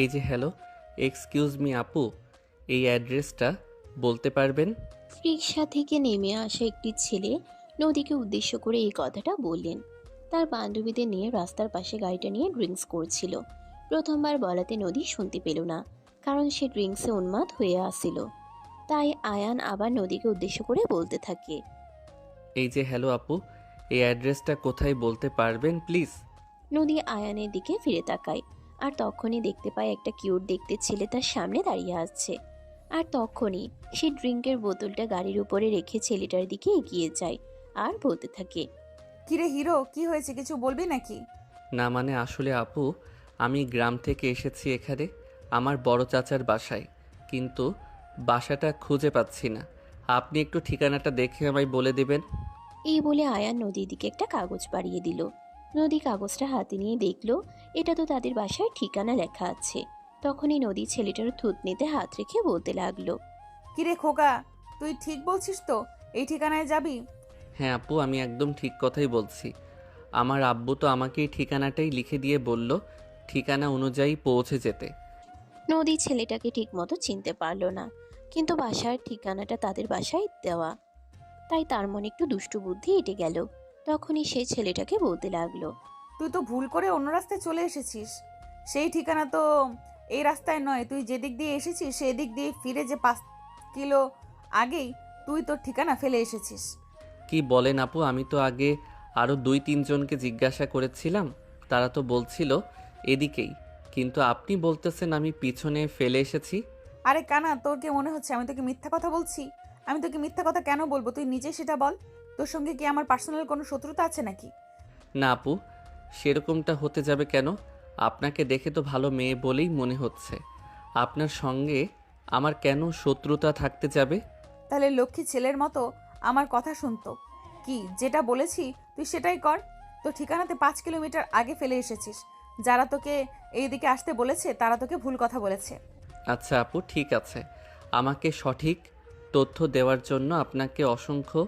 এই যে hello, excuse me আপু, এই অ্যাড্রেসটা বলতে পারবেন? রিকশা থেকে নেমে আসা একটি ছেলে নদীকে উদ্দেশ্য করে এই কথাটা বললেন। তার বান্ধবীদের নিয়ে রাস্তার পাশে গাড়িটা নিয়ে ড্রিঙ্কস করছিল। প্রথমবার বলাতে নদী শুনতে পেল না, কারণ সে ড্রিঙ্কসে উন্মাদ হয়ে আসছিল। তাই আয়ান আবার নদীকে উদ্দেশ্য করে বলতে থাকে। এই যে হ্যালো আপু, এই অ্যাড্রেসটা কোথায় বলতে পারবেন প্লিজ? নদী আয়ানের দিকে ফিরে তাকায়, আর তখনই দেখতে পায় একটা কিউট দেখতে ছেলে তার সামনে দাঁড়িয়ে আছে। আর তখনই সে ড্রিঙ্কের বোতলটা গাড়ির উপরে রেখে ছেলেটার দিকে এগিয়ে যায় আর বলতে থাকে। কিরে হিরো, কি হয়েছে, কিছু বলবি নাকি? না মানে আসলে আপু, আমি গ্রাম থেকে এসেছি এখানে আমার বড় চাচার বাসায়, কিন্তু বাসাটা খুঁজে পাচ্ছি না। আপনি একটু ঠিকানাটা দেখে আমায় বলে দেবেন? এই বলে আয়ান নদীর দিকে একটা কাগজ বাড়িয়ে দিল। নদী কাগজটা হাতে নিয়ে দেখলো এটা তো তাদের বাসার ঠিকানা লেখা আছে। তখনই নদী ছেলেটার থুতনিতে হাত রেখে বলতে লাগলো। কিরে খোকা, তুই ঠিক বলছিস তো? এই ঠিকানায় যাবি? হ্যাঁ আপু, আমি একদম ঠিক কথাই বলছি। আমার আব্বু তো আমাকে এই ঠিকানাটাই লিখে দিয়ে বলল ঠিকানা অনুযায়ী পৌঁছে যেতে। নদী ছেলেটাকে ঠিক মতো চিনতে পারলো না, কিন্তু বাসার ঠিকানাটা তাদের বাসায় দেওয়া। তাই তার মনে একটু দুষ্টু বুদ্ধি এঁটে গেল। তখনই সে ছেলেটাকে বলতে লাগলো। তুই তো ভুল করে অন্য রাস্তায় চলে এসেছিস। সেই ঠিকানা তো এই রাস্তায় নয়। তুই যেদিক দিয়ে এসেছিস সেই দিক দিয়ে ফিরে যে 5 কিলো আগেই তুই তোর ঠিকানা ফেলে এসেছিস। কি বলেন আপু, আমি তো আগে আরও 2-3 জনকে জিজ্ঞাসা করেছিলাম, তারা তো বলছিল এদিকেই, কিন্তু আপনি বলতেছেন আমি পিছনে ফেলে এসেছি। আরে কানা, তোর কি মনে হচ্ছে আমি তোকে মিথ্যা কথা বলছি? আমি তোকে মিথ্যা কথা কেন বলবো, তুই নিজে সেটা বল। তোর সঙ্গে কি আমার পার্সোনাল কোনো শত্রুতা আছে নাকি? না আপু, সেরকমটা হতে যাবে কেন? আপনাকে দেখে তো ভালো মেয়ে বলেই মনে হচ্ছে, আপনার সঙ্গে আমার কেন শত্রুতা থাকতে যাবে? তাহলে লক্ষ্মী ছেলের মতো আমার কথা শুনতো। কি যেটা বলেছি তুই সেটাই কর। তো ঠিকানাতে 5 কিলোমিটার আগে ফেলে এসেছিস। যারা তোকে এইদিকে আসতে বলেছে তারা তোকে ভুল কথা বলেছে। আচ্ছা আপু, ঠিক আছে, আমাকে সঠিক তথ্য দেওয়ার জন্য আপনাকে অসংখ্য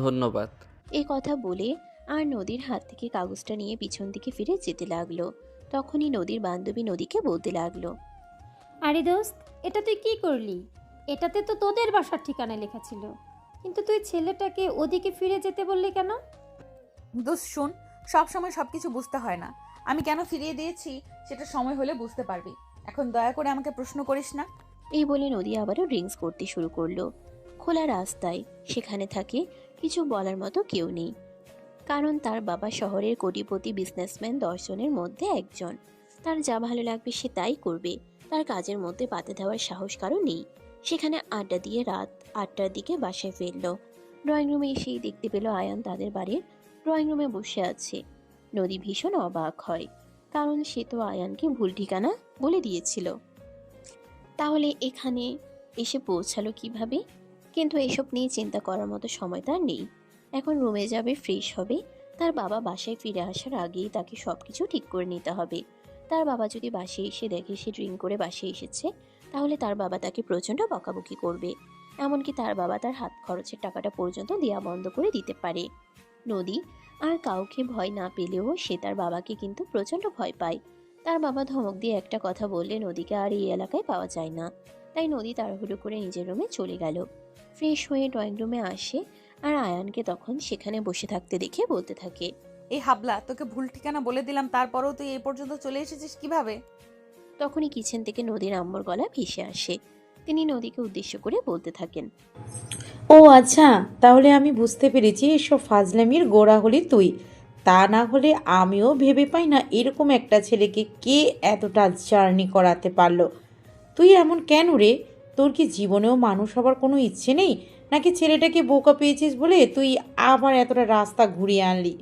ধন্যবাদ। এই কথা বলে আর নদীর হাত থেকে কাগজটা নিয়ে পিছন দিকে ফিরে যেতে লাগলো। তখনই নদীর বান্ধবী নদীকে বলতে লাগলো। আরে দোস্ত, এটা তুই কি করলি? এটাতে তো তোদের বাসার ঠিকানা লেখা ছিল, কিন্তু তুই ছেলেটাকে ওদিকে ফিরে যেতে বললি কেন? দোষ শুন, সব সময় সবকিছু বুঝতে হয় না। আমি কেন ফিরিয়ে দিয়েছি সেটা সময় হলে বুঝতে পারবি। এখন দয়া করে আমাকে প্রশ্ন করিস না। এই বলে নদী আবারও ড্রিঙ্কস করতে শুরু করলো। খোলা রাস্তায়, সেখানে থাকে কিছু বলার মতো কেউ নেই, কারণ তার বাবা শহরের কোটিপতি বিজনেসম্যান 10 জনের মধ্যে একজন। তার যা ভালো লাগবে সে তাই করবে, তার কাজের মধ্যে বাধা দেওয়ার সাহস কারো নেই। সেখানে আড্ডা দিয়ে রাত 8টার দিকে বাসায় ফিরল। ড্রয়িং রুমে এসেই দেখতে পেল আয়ান তাদের বাড়ির ড্রয়িং রুমে বসে আছে। নদী ভীষণ অবাক হয়, কারণ সে তো আয়ানকে ভুল ঠিকানা বলে দিয়েছিল। তাহলে এখানে এসে পৌঁছালো কিভাবে? কিন্তু এসব নিয়ে চিন্তা করার মতো সময় তার নেই। এখন রুমে যাবে, ফ্রেশ হবে। তার বাবা বাসায় ফিরে আসার আগেই তাকে সবকিছু ঠিক করে নিতে হবে। তার বাবা যদি বাসায় এসে দেখে সে ড্রিঙ্ক করে বাসায় এসেছে, তাহলে তার বাবা তাকে প্রচণ্ড বকাবকি করবে। এমনকি তার বাবা তার হাত খরচের টাকাটা পর্যন্ত দেওয়া বন্ধ করে দিতে পারে। নদী আর কাউকে ভয় না পেলেও সে তার বাবাকে কিন্তু প্রচণ্ড ভয় পায়। তার বাবা ধমক দিয়ে একটা কথা বললে নদীকে আর এই এলাকায় পাওয়া যায় না। তাই নদী তাড়াহুড়ো করে নিজের রুমে চলে গেল। ফ্রেশ হয়ে ড্রয়িং রুমে আসে, আর আয়ানকে তখন সেখানে বসে থাকতে দেখে বলতে থাকে। এই হাবলা, তোকে ভুল ঠিকানা বলে দিলাম, তারপরেও তুই এই পর্যন্ত চলে এসেছিস কিভাবে? তখনই কিচেন থেকে নদীর আম্মুর গলা ভেসে আসে। তিনি নদীকে উদ্দেশ্য করে বলতে থাকেন। ও আচ্ছা, তাহলে আমি বুঝতে পেরেছি এসব ফাজলামির গোড়া হলি তুই। তা না হলে আমিও ভেবে পাই না এরকম একটা ছেলেকে কে এতটা জার্নি করাতে পারলো। তুই এমন কেন রে? তোর কি জীবনেও মানুষ হবার কোনো ইচ্ছে নেই, নাকি ছেলেটাকে বোকা পেয়েছিস বলে তুই আবার এতটা রাস্তা ঘুরিয়ে আনলি?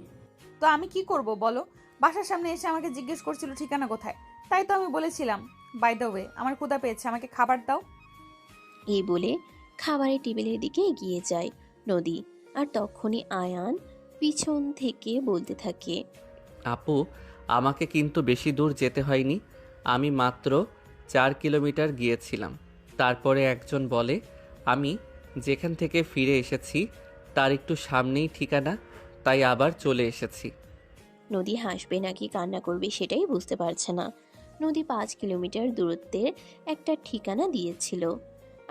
তো আমি কি করব বলো? বাসার সামনে এসে আমাকে জিজ্ঞেস করছিল ঠিকানা কোথায়, তাই তো আমি বলেছিলাম বাই দ্য ওয়ে আমার ক্ষুধা পেয়েছে, আমাকে খাবার দাও। এই বলে খাবারের টেবিলের দিকে এগিয়ে যায় নদী। আর তখনই আয়ান পিছন থেকে বলতে থাকে। আপু, আমাকে কিন্তু বেশি দূর যেতে হয়নি, আমি মাত্র 4 কিলোমিটার গিয়েছিলাম। তারপরে একজন বলে আমি যেখান থেকে ফিরে এসেছি তার একটু সামনেই ঠিকানা, তাই আবার চলে এসেছি। নদী হাসবে নাকি কান্না করবে সেটাই বুঝতে পারছে না। নদী 5 কিলোমিটার দূরত্বের একটা ঠিকানা দিয়েছিল,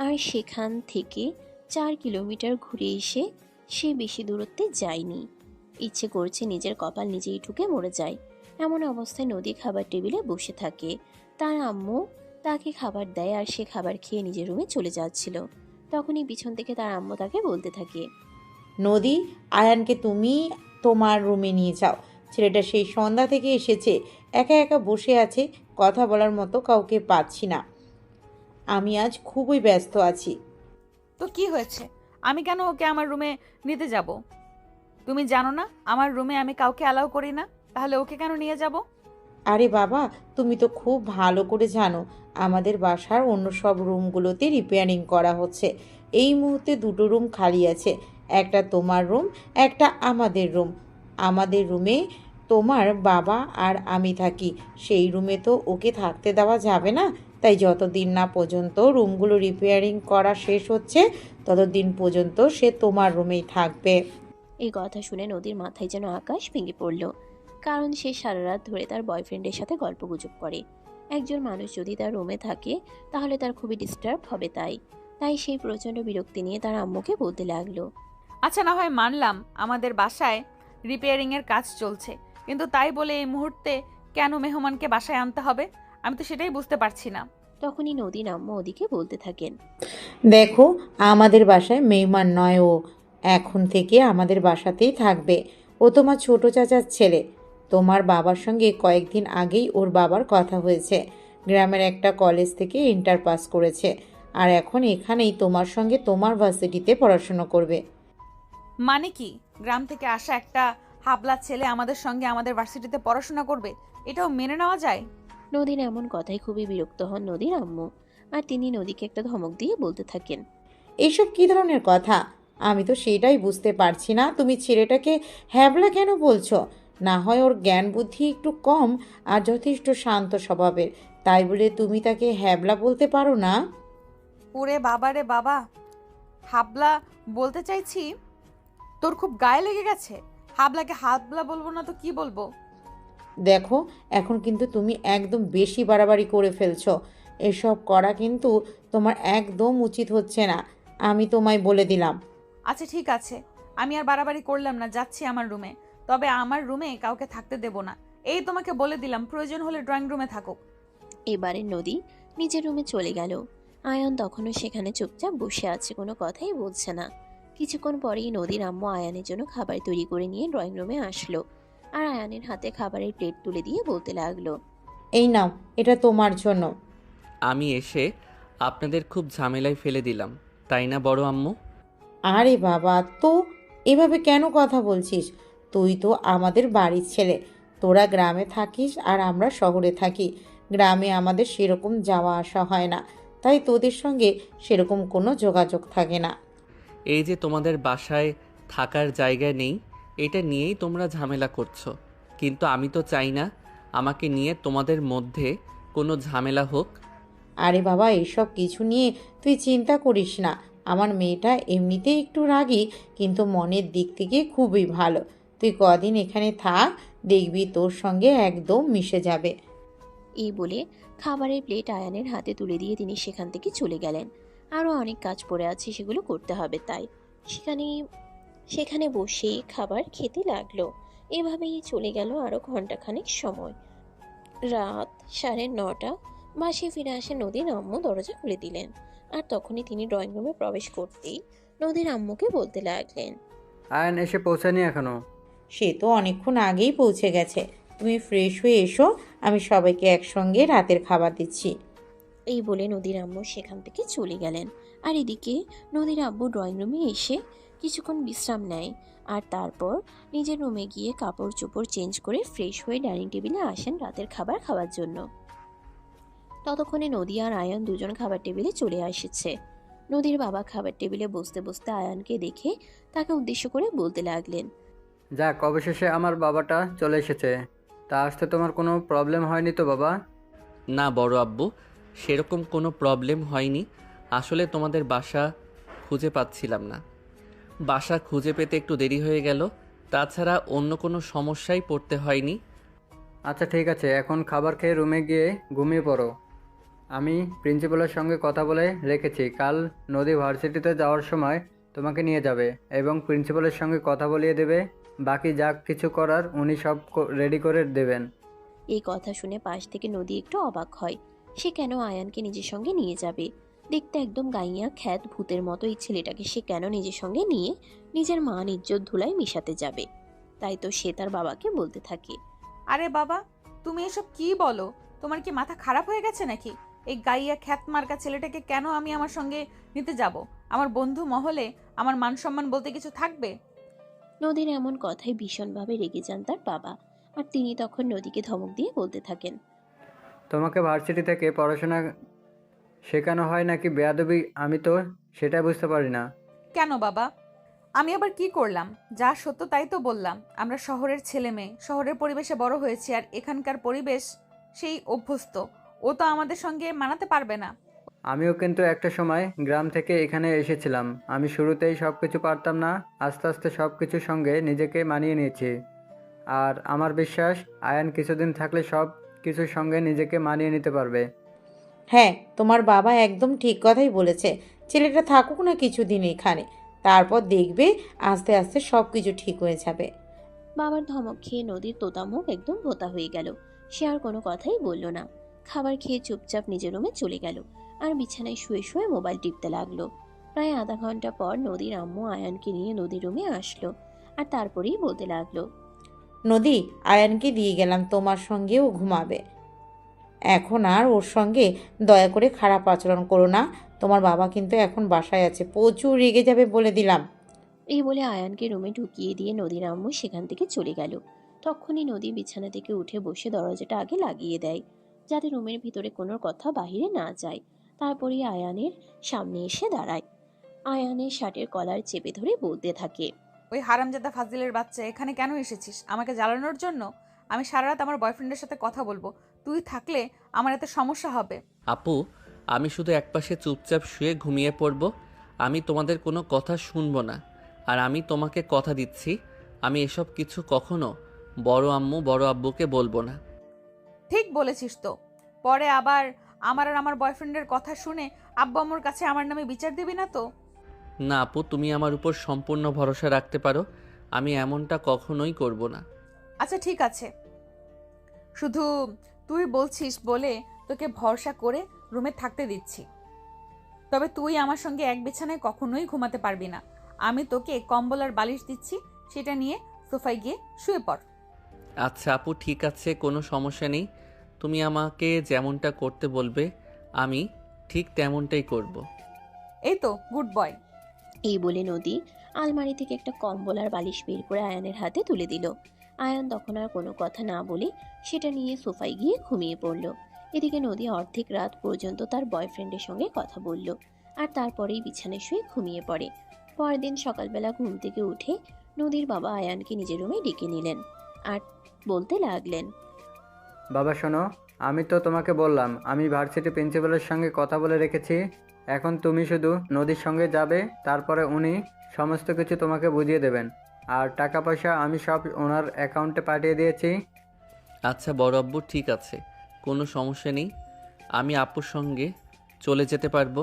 আর সেখান থেকে 4 কিলোমিটার ঘুরে এসে সে বেশি দূরত্বে যায়নি। ইচ্ছে করছে নিজের কপাল নিজেই ঠুকে মরে যায়। এমন অবস্থায় নদী খাবার টেবিলে বসে থাকে। তার আম্মু তাকে খাবার দেয় আর সে খাবার খেয়ে নিজের রুমে চলে যাচ্ছিল। তখনই পিছন থেকে তার আম্মু তাকে বলতে থাকে, নদী, আয়ানকে তুমি তোমার রুমে নিয়ে যাও। ছেলেটা সেই সন্ধ্যা থেকে এসেছে, একা একা বসে আছে, কথা বলার মতো কাউকে পাচ্ছি না। আমি আজ খুবই ব্যস্ত আছি। তো কি হয়েছে? আমি কেন ওকে আমার রুমে নিতে যাব? তুমি জানো না আমার রুমে আমি কাউকে অ্যালাউ করি না, তাহলে ওকে কেন নিয়ে যাব? আরে বাবা, তুমি তো খুব ভালো করে জানো আমাদের বাসার অন্য সব রুমগুলোতে রিপেয়ারিং করা হচ্ছে। এই মুহূর্তে দুটো রুম খালি আছে, একটা তোমার রুম, একটা আমাদের রুম। আমাদের রুমে তোমার বাবা আর আমি থাকি, সেই রুমে তো ওকে থাকতে দেওয়া যাবে না। তাই যতদিন না পর্যন্ত রুমগুলো রিপেয়ারিং করা শেষ হচ্ছে ততদিন পর্যন্ত সে তোমার রুমেই থাকবে। এই কথা শুনে নদীর মাথায় যেন আকাশ ভেঙে পড়ল। কারণ সে সারা রাত ধরে তার বয়ফ্রেন্ডের সাথে গল্পগুজব করে। একজন মানুষ যদি তার রুমে থাকে তাহলে তার খুবই ডিস্টার্ব হবে। তাই তাই সেই প্রচণ্ড বিরক্তি নিয়ে তার আম্মুকে বলতে লাগলো, আচ্ছা, না হয় মানলাম আমাদের বাসায় রিপেয়ারিংয়ের কাজ চলছে, কিন্তু তাই বলে এই মুহূর্তে কেন মেহমানকে বাসায় আনতে হবে? আমি তো সেটাই বুঝতে পারছি না। তখনই নদীর আম্মু ওদিকে বলতে থাকেন, দেখো, আমাদের বাসায় মেহমান নয় ও, এখন থেকে আমাদের বাসাতেই থাকবে। ও তোমার ছোট চাচার ছেলে। তোমার বাবার সঙ্গে কয়েকদিন আগেই ওর বাবার কথা হয়েছে। গ্রামের একটা কলেজ থেকে ইন্টার পাস করেছে, আর এখন এখানেই তোমার সঙ্গে তোমার ভার্সিটিতে পড়াশুনো করবে। মানে কি, গ্রাম থেকে আসা একটা হাবলা ছেলে আমাদের সঙ্গে আমাদের ভার্সিটিতে পড়াশোনা করবে? এটাও মেনে নেওয়া যায়? নদীর এমন কথায় খুবই বিরক্ত হন নদীর আম্মু, আর তিনি নদীকে একটা ধমক দিয়ে বলতে থাকেন, এইসব কী ধরনের কথা? আমি তো সেটাই বুঝতে পারছি না, তুমি ছেলেটাকে হ্যাবলা কেন বলছো? না হয় ওর জ্ঞান বুদ্ধি একটু কম আর যথেষ্ট শান্ত স্বভাবের, তাই বলে তুমি তাকে হ্যাবলা বলতে পারো না? ওরে বাবা রে বাবা, হাবলা বলতে চাইছি? তোর খুব গায়ে লেগে গেছে? হাবলাকে হাবলা বলবো না তো কি বলবো? দেখো, এখন কিন্তু তুমি একদম বেশি বাড়াবাড়ি করে ফেলছো। এসব করা কিন্তু তোমার একদম উচিত হচ্ছে না, আমি তোমায় বলে দিলাম। আচ্ছা ঠিক আছে, আমি আর বাড়াবাড়ি করলাম না, যাচ্ছি আমার রুমে। তবে আমার রুমে কাউকে থাকতে দেব না। এই তোমাকে বলে দিলাম, প্রয়োজন হলে ড্রয়িং রুমে থাকুক। এবারে নদী নিজের রুমে চলে গেল। আয়ান তখনও সেখানে চুপচাপ বসে আছে, কোনো কথাই বলছে না। কিছুক্ষণ পরেই নদীর আম্মু আয়ানের জন্য খাবার তৈরি করে নিয়ে ড্রয়িং রুমে আসলো, আর আয়ানের হাতে খাবারের প্লেট তুলে দিয়ে বলতে লাগলো, এই নাও, এটা তোমার জন্য। আমি এসে আপনাদের খুব ঝামেলায় ফেলে দিলাম, তাই না বড় আম্মু? আরে বাবা, তো এভাবে কেন কথা বলছিস? তুই তো আমাদের বাড়ির ছেলে। তোরা গ্রামে থাকিস আর আমরা শহরে থাকি। গ্রামে আমাদের সেরকম যাওয়া আসা হয় না, তাই তোদের সঙ্গে সেরকম কোনো যোগাযোগ থাকে না। এই যে তোমাদের বাসায় থাকার জায়গা নেই, এটা নিয়েই তোমরা ঝামেলা করছো। কিন্তু আমি তো চাই না আমাকে নিয়ে তোমাদের মধ্যে কোনো ঝামেলা হোক। আরে বাবা, এসব কিছু নিয়ে তুই চিন্তা করিস না। আমার মেয়েটা এমনিতেই একটু রাগী, কিন্তু মনের দিক থেকে খুবই ভালো। তুই কদিন এখানে থাক, দেখবি তোর সঙ্গে একদম মিশে যাবে। এই বলে খাবারের প্লেট আয়ানের হাতে তুলে দিয়ে তিনি সেখান থেকে চলে গেলেন। আরও অনেক কাজ পড়ে আছে, সেগুলো করতে হবে। তাই সেখানে সেখানে বসে খাবার খেতে লাগলো। এভাবেই চলে গেল আরও ঘন্টাখানেক সময়। রাত 9:30 বাসায় ফিরে আসে নদীর আম্মু দরজা খুলে দিলেন। আর তখনই তিনি ড্রয়িং রুমে প্রবেশ করতেই নদীর আম্মুকে বলতে লাগলেন, আয়ন এসে পৌঁছায়নি এখনো? সে তো অনেকক্ষণ আগেই পৌঁছে গেছে। তুমি ফ্রেশ হয়ে এসো, আমি সবাইকে একসঙ্গে রাতের খাবার দিচ্ছি। এই বলে নদীর আম্মু সেখান থেকে চলে গেলেন। আর এদিকে নদীর আব্বু ড্রয়িং রুমে এসে কিছুক্ষণ বিশ্রাম নেয়, আর তারপর নিজের রুমে গিয়ে কাপড় চোপড় চেঞ্জ করে ফ্রেশ হয়ে ডাইনিং টেবিলে আসেন রাতের খাবার খাওয়ার জন্য। ততক্ষণে নদী আর আয়ান দুজন খাবার টেবিলে চলে এসেছে। নদীর বাবা খাবার টেবিলে বসতে বসতে আয়ানকে দেখে তাকে উদ্দেশ্য করে বলতে লাগলেন, যাক, অবশেষে আমার বাবাটা চলে এসেছে। তা আসতে তোমার কোনো প্রবলেম হয়নি তো বাবা? না বড় আব্বু, সেরকম কোনো প্রবলেম হয়নি। আসলে তোমাদের বাসা খুঁজে পাচ্ছিলাম না। বাসা খুঁজে পেতে একটু দেরি হয়ে গেল, তাছাড়া অন্য কোনো সমস্যায় পড়তে হয়নি। আচ্ছা ঠিক আছে, এখন খাবার খেয়ে রুমে গিয়ে ঘুমিয়ে পড়ো। আমি প্রিন্সিপালের সঙ্গে কথা বলে রেখেছি, কাল নদী ভার্সিটিতে যাওয়ার সময় তোমাকে নিয়ে যাবে এবং প্রিন্সিপালের সঙ্গে কথা বলিয়ে দেবে। বাকি যা কিছু করার উনি সব রেডি করে দেবেন। এই কথা শুনে পাশ থেকে নদী একটু অবাক হয়। সে কেন আয়ানকে নিজের সঙ্গে নিয়ে যাবে? দেখতে একদম গাইয়া খ্যাত ভূতের মতো এই ছেলেটাকে সে কেন নিজের সঙ্গে নিয়ে নিজের মান ইজ্জত ধুলায় মিশাতে যাবে? তাই তো সে তার বাবাকে বলতে থাকে, আরে বাবা, তুমি এসব কি বলো? তোমার কি মাথা খারাপ হয়ে গেছে নাকি? এই গাইয়া খ্যাত মার্কা ছেলেটাকে কেন আমি আমার সঙ্গে নিতে যাব? আমার বন্ধু মহলে আমার মান সম্মান বলতে কিছু থাকবে? নদীর এমন কথায় ভীষণভাবে রেগে যান তার বাবা। আর তিনি তখন নদীকে ধমক দিয়ে বলতে থাকেন, তোমাকে ভার্সিটি থেকে পড়াশোনা শেখানো হয় নাকি বেয়াদবি, আমি তো সেটা বুঝতে পারি না। কেন বাবা, আমি আবার কি করলাম? যা সত্য তাই তো বললাম। আমরা শহরের ছেলে মেয়ে, শহরের পরিবেশে বড় হয়েছি, আর এখানকার পরিবেশ সেই অভ্যস্ত। ও তো আমাদের সঙ্গে মানাতে পারবে না। আমিও কিন্তু একটা সময় গ্রাম থেকে এখানে এসেছিলাম। আমি শুরুতেই সব কিছু পারতাম না, আস্তে আস্তে সব কিছুর সঙ্গে নিজেকে মানিয়ে নিয়েছি। আর আমার বিশ্বাস আয়ান কিছুদিন থাকলে সব কিছুর সঙ্গে নিজেকে মানিয়ে নিতে পারবে। হ্যাঁ, তোমার বাবা একদম ঠিক কথাই বলেছে। ছেলেটা থাকুক না কিছুদিন এখানে, তারপর দেখবে আস্তে আস্তে সব কিছু ঠিক হয়ে যাবে। বাবার ধমক খেয়ে নদীর তোতা মুখ একদম ভোতা হয়ে গেল। সে আর কোনো কথাই বলল না। খাবার খেয়ে চুপচাপ নিজের রুমে চলে গেল আর বিছানায় শুয়ে শুয়ে মোবাইল টিপতে লাগলো। প্রায় আধা ঘন্টা পর নদীর আম্মু আয়ানকে নিয়ে নদীর রুমে আসলো আর তারপরেই বলতে লাগলো, নদী, আয়ানকে দিয়ে গেলাম, তোমার সঙ্গেও ঘুমাবে। এখন আর ওর সঙ্গে দয়া করে খারাপ আচরণ করো না। তোমার বাবা কিন্তু এখন বাসায় আছে, প্রচুর রেগে যাবে বলে দিলাম। এই বলে আয়ানকে রুমে ঢুকিয়ে দিয়ে নদীর আম্মু সেখান থেকে চলে গেল। তখনই নদী বিছানা থেকে উঠে বসে দরজাটা আগে লাগিয়ে দেয়, যাতে রুমের ভিতরে কোনো কথা বাহিরে না যায়। তারপরে আয়ানের সামনে এসে দাঁড়ায়। আয়ানের শার্টের কলার চেপে ধরে বলতে থাকে, ওই হারামজাদা ফাজিলের বাচ্চা, এখানে কেন এসেছিস? আমাকে জ্বালানোর জন্য? আমি সারা রাত আমার বয়ফ্রেন্ডের সাথে কথা বলবো। তুই থাকলে আমার এতে সমস্যা হবে। আপু, আমি শুধু একপাশে চুপচাপ শুয়ে ঘুমিয়ে পড়ব। আমি তোমাদের কোনো কথা শুনবো না। আর আমি তোমাকে কথা দিচ্ছি, আমি এসব কিছু কখনো বড় আম্মু বড় আব্বুকে বলবো না। ঠিক বলেছিস তো। পরে আবার আমার আর আমার বয়ফ্রেন্ডের কথা শুনে আব্বু আম্মুর কাছে আমার নামে বিচার দিবি না তো? না আপু, তুমি আমার উপর সম্পূর্ণ ভরসা রাখতে পারো। আমি এমনটা কখনোই করব না। আচ্ছা ঠিক আছে, শুধু তুই বলছিস বলে তোকে ভরসা করে রুমে থাকতে দিচ্ছি। তবে তুই আমার সঙ্গে এক বিছানায় কখনোই ঘুমাতে পারবি না। আমি তোকে কম্বল আর বালিশ দিচ্ছি, সেটা নিয়ে সোফায় গিয়ে শুয়ে পড়। আচ্ছা আপু, ঠিক আছে, কোনো সমস্যা নেই। তুমি আমাকে যেমনটা করতে বলবে আমি ঠিক তেমনটাই করব। এই তো গুড বয়। এই বলে নদী আলমারি থেকে একটা কম্বল আর বালিশ বের করে আয়ানের হাতে তুলে দিল। আয়ান তখন আর কোনো কথা না বলে সেটা নিয়ে সোফায় গিয়ে ঘুমিয়ে পড়ল। এদিকে নদী অর্ধেক রাত পর্যন্ত তার বয়ফ্রেন্ডের সঙ্গে কথা বলল আর তারপরেই বিছানায় শুয়ে ঘুমিয়ে পড়ে। পরের দিন সকালবেলা ঘুম থেকে উঠে নদীর বাবা আয়ানকে নিজের রুমে ডেকে নিলেন আর বলতে লাগলেন, বাবা শোনো, আমি তো তোমাকে বললাম আমি ভার্সিটি প্রিন্সিপালের সঙ্গে কথা বলে রেখেছি। এখন তুমি শুধু নদীর সঙ্গে যাবে, তারপরে উনি সমস্ত কিছু তোমাকে বুঝিয়ে দেবেন। আর টাকা পয়সা আমি সব ওনার অ্যাকাউন্টে পাঠিয়ে দিয়েছি। আচ্ছা বড় আব্বু, ঠিক আছে, কোনো সমস্যা নেই। আমি আপুর সঙ্গে চলে যেতে পারবো।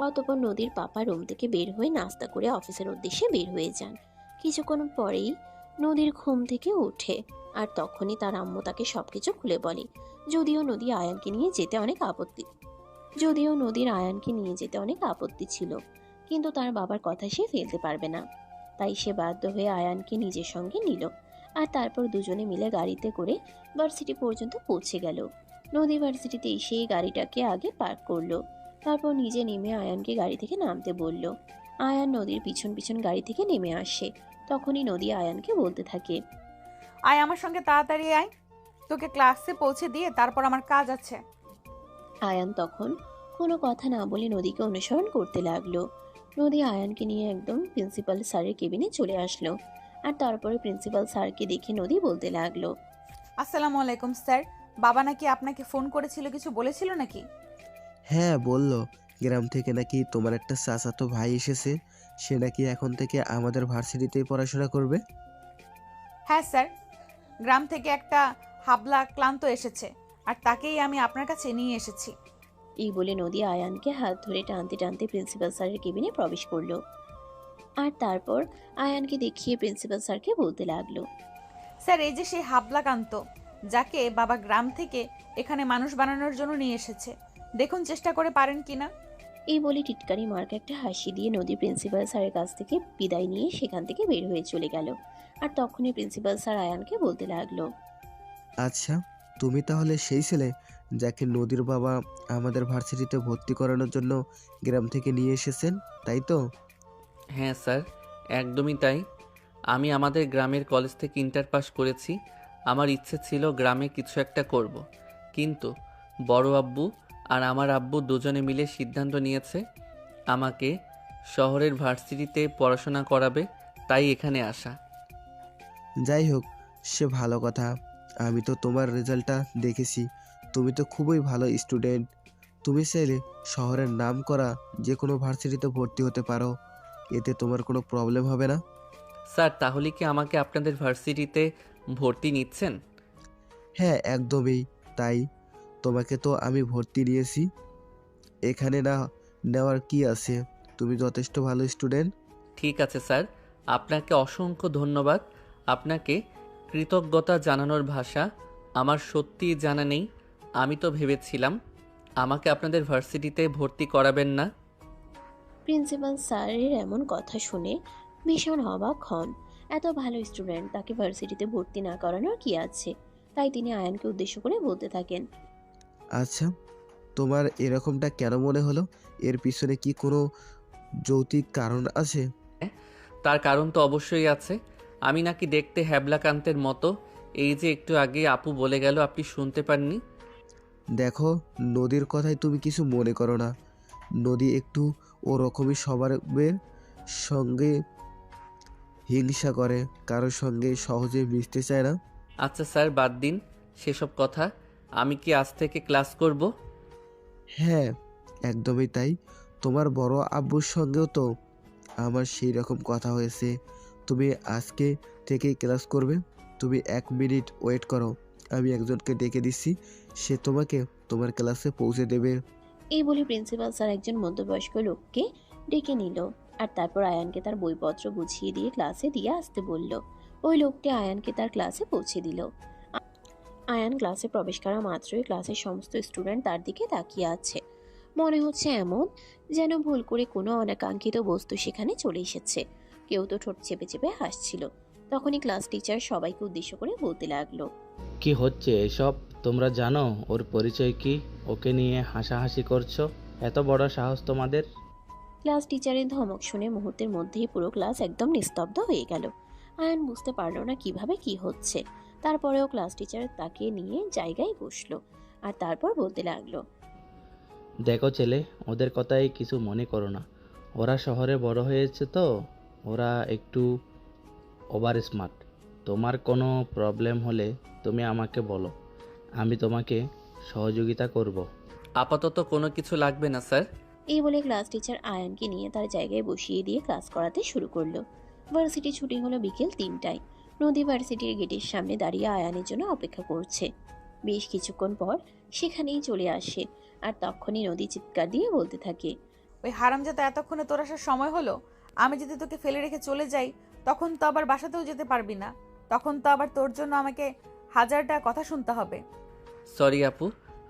অতঃপর নদীর পাপা রুম থেকে বের হয়ে নাস্তা করে অফিসের উদ্দেশ্যে বের হয়ে যান। কিছুক্ষণ পরেই নদীর ঘুম থেকে ওঠে আর তখনই তার আম্মু তাকে সবকিছু খুলে বলে। যদিও নদী আয়ানকে নিয়ে যেতে অনেক আপত্তি যদিও নদীর আয়ানকে নিয়ে যেতে অনেক আপত্তি ছিল, কিন্তু তার বাবার কথা সে ফেলতে পারবে না। তাই সে বাধ্য হয়ে আয়ানকে নিজের সঙ্গে নিল আর তারপর দুজনে মিলে গাড়িতে করে ভার্সিটি পর্যন্ত পৌঁছে গেল। নদী ভার্সিটিতে এসে গাড়িটাকে আগে পার্ক করলো, তারপর নিজে নেমে আয়ানকে গাড়ি থেকে নামতে বলল। আয়ান নদীর পিছন পিছন গাড়ি থেকে নেমে আসে। তখনই নদী আয়ানকে বলতে থাকে, আয় আমার সঙ্গে তাড়াতাড়ি আয়, তোকে ক্লাসে পৌঁছে দিয়ে তারপর আমার কাজ আছে। আয়ান তখন কোনো কথা না বলে নদীকে অনুসরণ করতে লাগলো। নদী আয়ানকে নিয়ে একদম প্রিন্সিপাল স্যারের কেবিনে চলে আসলো আর তারপরে প্রিন্সিপাল স্যারকে দেখে নদী বলতে লাগলো, আসসালামু আলাইকুম স্যার। বাবা নাকি আপনাকে ফোন করেছিল, কিছু বলেছিল নাকি? হ্যাঁ, বললো গ্রাম থেকে নাকি তোমার একটা চাচাতো ভাই এসেছে, সে নাকি এখন থেকে আমাদের ভার্সিটিতেই পড়াশোনা করবে। হ্যাঁ স্যার, গ্রাম থেকে একটা হাবলা ক্লান্ত এসেছে, আর তাকেই আমি আপনার কাছে নিয়ে এসেছি। এই বলে নদী আয়ানকে হাত ধরে টানতে টানতে প্রিন্সিপাল স্যারের কেবিনে প্রবেশ করলো। আর তারপর আয়ানকে দেখিয়ে প্রিন্সিপাল স্যারকে বলতে লাগলো, স্যার, এই যে সেই হাবলাকান্ত, যাকে বাবা গ্রাম থেকে এখানে মানুষ বানানোর জন্য নিয়ে এসেছে, দেখুন চেষ্টা করে পারেন কিনা। এই বলে টিটকারি মার্ক একটা হাসি দিয়ে নদী প্রিন্সিপাল স্যারের কাছ থেকে বিদায় নিয়ে সেখান থেকে বের হয়ে চলে গেল। আর তখনই প্রিন্সিপাল স্যার আয়ানকে বলতে লাগলো, আচ্ছা, তুমি তাহলে সেই ছেলে যাকে নদীর বাবা আমাদের ভার্সিটিতে ভর্তি করানোর জন্য গ্রাম থেকে নিয়ে এসেছেন, তাই তো? হ্যাঁ স্যার, একদমই তাই। আমি আমাদের গ্রামের কলেজ থেকে ইন্টার পাস করেছি। আমার ইচ্ছে ছিল গ্রামে কিছু একটা করব। কিন্তু বড় আব্বু আর আমার আব্বু দুজনে মিলে সিদ্ধান্ত নিয়েছে আমাকে শহরের ভার্সিটিতে পড়াশোনা করাবে, তাই এখানে আসা। যাই হোক, সে ভালো কথা। আমি তো তোমার রেজাল্টটা দেখেছি, তুমি তো খুবই ভালো স্টুডেন্ট। তুমি চাইলে শহরের নাম করা যে কোনো ভার্সিটিতে ভর্তি হতে পারো, এতে তোমার কোনো প্রবলেম হবে না। স্যার, তাহলে কি আমাকে আপনাদের ভার্সিটিতে ভর্তি নিচ্ছেন? হ্যাঁ, একদমই তাই। তোমাকে তো আমি ভর্তি নিয়েছি, এখানে না নেওয়ার কি আছে? তুমি যথেষ্ট ভালো স্টুডেন্ট। ঠিক আছে স্যার, আপনাকে অসংখ্য ধন্যবাদ। আপনাকে কৃতজ্ঞতা জানানোর ভাষা আমার সত্যিই জানা নেই। আমি তো ভেবেছিলাম আমাকে আপনাদের ভার্সিটিতে ভর্তি করাবেন না। প্রিন্সিপাল স্যারের এমন কথা শুনে ভীষণ অবাক হন। এত ভালো স্টুডেন্ট, তাকে ভার্সিটিতে ভর্তি না করানোর কি আছে? তাই তিনি আয়ানকে উদ্দেশ্য করে বলতে থাকেন, আচ্ছা, তোমার এরকমটা কেন মনে হলো? এর পিছনে কি কোনো যৌক্তিক কারণ আছে? তার কারণ তো অবশ্যই আছে। আমি নাকি দেখতে হ্যাবলাকান্তের মতো। এই যে একটু আগে আপু বলে গেল, আপনি শুনতে পাননি? দেখো, নদীর কথায় তুমি কিছু মনে করো না। নদী একটু ওরকমই স্বভাবের, সঙ্গে হিংসা করে, কারোর সঙ্গে সহজে মিশতে চায় না। আচ্ছা স্যার, বাদ দিন সেসব কথা। আমি কি আজ থেকে ক্লাস করব? হ্যাঁ, একদমই তাই। তোমার বড় আব্বুর সঙ্গেও তো আমার সেই রকম কথা হয়েছে। তুমি আজকে থেকেই ক্লাস করবে। তুমি 1 মিনিট ওয়েট করো, আমি একজনকে ডেকে দিচ্ছি, সে তোমাকে তোমার ক্লাসে পৌঁছে দেবে। এই বলে প্রিন্সিপাল স্যার একজন মধ্যবয়স্ক লোককে ডেকে নিল। আর তারপর আয়ানকে তার বইপত্র বুঝিয়ে দিয়ে ক্লাসে দিয়ে আসতে বলল। ওই লোকটি আয়ানকে তার ক্লাসে পৌঁছে দিল। আয়ান ক্লাসে প্রবেশ করা মাত্রই ক্লাসের সমস্ত স্টুডেন্ট তার দিকে তাকিয়ে আছে। মনে হচ্ছে এমন যেন ভুল করে কোনো অনাকাঙ্ক্ষিত বস্তু সেখানে চলে এসেছে। কেউ তো ঠোঁট চেপে চেপে হাসছিল। তখনই ক্লাস টিচার সবাইকে উদ্দেশ্য করে বলতে লাগলো, কি হচ্ছে এসব? তোমরা জানো ওর পরিচয় কি? ওকে নিয়ে হাসাহাসি করছো? এত বড় সাহস তোমাদের? ক্লাস টিচারের ধমক শুনে মুহূর্তের মধ্যেই পুরো ক্লাস একদম নিস্তব্ধ হয়ে গেল। আয়ান বুঝতে পারলো না কিভাবে কি হচ্ছে। তারপরেও ক্লাস টিচার তাকে নিয়ে জায়গায় বসলো। আর তারপর বলতে লাগলো, দেখো ছেলে, ওদের কথাই কিছু মনে করো না। ওরা শহরে বড় হয়েছে তো, ওরা একটু ওভার স্মার্ট। তোমার কোনো প্রবলেম হলে তুমি আমাকে বলো, আমি তোমাকে সহযোগিতা করব। আপাতত কোনো কিছু লাগবে না স্যার। এই বলে ক্লাস টিচার আয়ানকে নিয়ে তার জায়গায় বসিয়ে দিয়ে ক্লাস করাতে শুরু করলো। ভার্সিটি ছুটি হলো বিকেল 3টায়। নদী ভার্সিটির গেটের সামনে দাঁড়িয়ে আয়ানের জন্য অপেক্ষা করছে। বেশ কিছুক্ষণ পর সেখানেই চলে আসে। আর তখনই নদী চিৎকার দিয়ে বলতে থাকে, ওই হারামজাদা, এতক্ষণে তোর আসার সময় হলো? আমি যদি তোকে ফেলে রেখে চলে যাই, তখন তো আবার বাসাতেও যেতে পারবি না। তখন তো আবার তোর জন্য আমাকে 1000টা কথা শুনতে হবে। সরি আপু,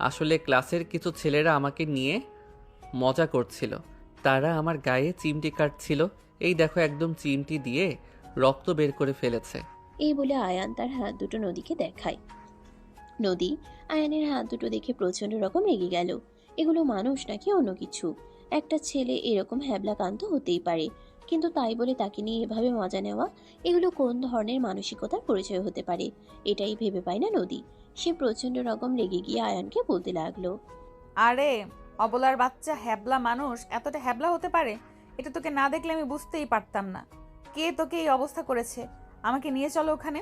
আসলে ক্লাসের কিছু ছেলেরা আমাকে নিয়ে মজা করছিল। তারা আমার গায়ে চিমটি কাটছিল। এই দেখো, একদম চিমটি দিয়ে রক্ত বের করে ফেলেছে। এই বলে আয়ান তার হাত দুটো নদীকে দেখায়। নদী আয়ানের হাত দুটো দেখে প্রচন্ড রকম রেগে গেল। এগুলো মানুষ নাকি অন্য কিছু? একটা ছেলে এরকম হ্যাবলাকান্ত হতেই পারে, কিন্তু তাই বলে তাকে নিয়ে এভাবে মজা নেওয়া, এগুলো কোন ধরনের মানসিকতার পরিচয় হতে পারে? এটাই ভেবে পায় না নদী। সে প্রচন্ড রকম রেগে গিয়ে আয়ানকে বলতে লাগলো, আরে অবলার বাচ্চা, হ্যাবলা মানুষ এতটা হ্যাবলা হতে পারে? এটা তোকে না দেখলে আমি বুঝতেই পারতাম না। কে তোকে এই অবস্থা করেছে? আমাকে নিয়ে চলো ওখানে।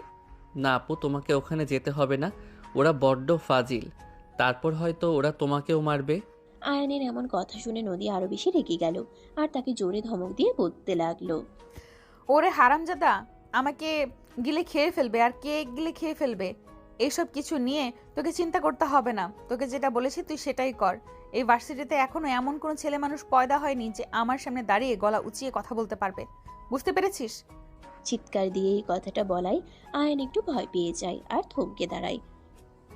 না আপু, তোমাকে ওখানে যেতে হবে না। ওরা বড্ড ফাজিল। তারপর হয়তো ওরা তোমাকেও মারবে। আয়ানের এমন কথা শুনে নদী আরো বেশি রেগে গেল। আর তাকে জোরে ধমক দিয়ে বলতে লাগলো, ওরে হারামজাদা, আমাকে গিলে খেয়ে ফেলবে। আর কে গিলে খেয়ে ফেলবে? এইসব কিছু নিয়ে তোকে চিন্তা করতে হবে না। তোকে যেটা বলেছি তুই সেটাই কর। এই ভার্সিটিতে এখনো এমন কোনো ছেলে মানুষ পয়দা হয়নি যে আমার সামনে দাঁড়িয়ে গলা উঁচিয়ে কথা বলতে পারবে। বুঝতে পেরেছিস? চিৎকার দিয়ে এই কথাটা বলায় আয়ান একটু ভয় পেয়ে যায় আর থমকে দাঁড়ায়।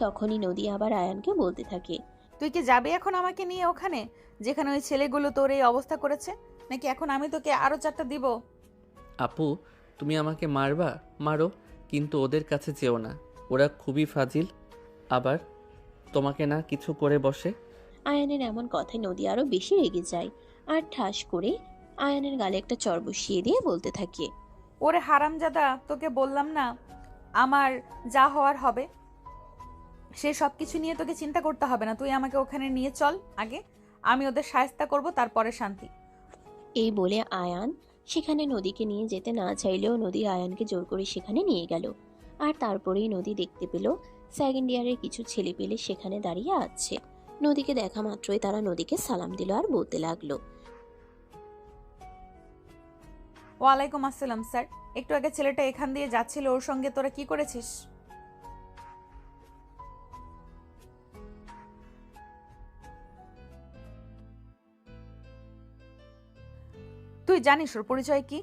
তখনই নদী আবার আয়ানকে বলতে থাকে, তুই কি যাবে এখন আমাকে নিয়ে ওখানে, যেখানে ওই ছেলেগুলো তোর এই অবস্থা করেছে? নাকি এখন আমি তোকে আরো 4টা দিব? আপু, তুমি আমাকে মারবা মারো, কিন্তু ওদের কাছে যেও না। ওরা খুবই ফাজিল, আবার তোমাকে না কিছু করে বসে। আয়ানের এমন কথায় নদী আরো বেশি রেগে যায় আর ঠাস করে আয়ানের গালে একটা চড় বসিয়ে দিয়ে বলতে থাকে, ওরে হারামজাদা, তোকে বললাম না আমার যা হওয়ার হবে। সে সব কিছু নিয়ে তোকে চিন্তা করতে হবে না। তুই আমাকে ওখানে নিয়ে চল আগে, আমি ওদের শায়েস্তা করব, তারপরে শান্তি। এই বলে আয়ান সেখানে নদীকে নিয়ে যেতে না চাইলেও নদী আয়ানকে জোর করে সেখানে নিয়ে গেল। আর তারপরেই নদী দেখতে পেল সেকেন্ড ইয়ারের কিছু ছেলে পেলে সেখানে দাঁড়িয়ে আছে। নদীকে দেখা মাত্রই তারা নদীকে সালাম দিল আর বলতে লাগলো, ওয়ালাইকুম আসসালাম স্যার। একটু আগে ছেলেটা এখান দিয়ে যাচ্ছিল, ওর সঙ্গে তোরা কি করেছিস? তুই জানিস ওর পরিচয় কি?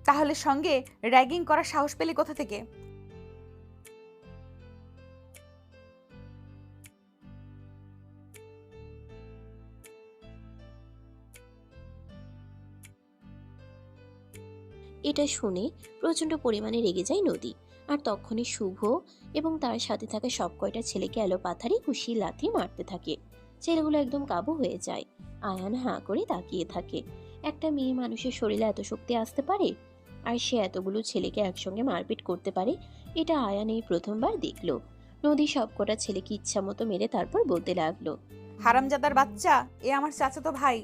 তাহলে সঙ্গে র্যাগিং করার সাহস পেলি কোথা থেকে? এটা শুনে প্রচন্ড পরিমাণে রেগে যায় নদী। আর তখনই শুভ এবং তার সাথে থাকা সব কয়টা ছেলেকে এলোপাথারি ঘুষি লাথি মারতে থাকে। ছেলেগুলো একদম কাবু হয়ে যায়। আয়ান হাঁ করে তাকিয়ে থাকে। একটা মেয়ে মানুষের শরীরে এত শক্তি আসতে পারে, আর সে এতগুলো ছেলেকে একসঙ্গে মারপিট করতে পারে, এটা আয়ান এই প্রথমবার দেখলো। নদী সবকটা ছেলেকে ইচ্ছা মতো মেরে তারপর বলতে লাগলো, হারামজাদার বাচ্চা, এ আমার চাচাতো ভাই।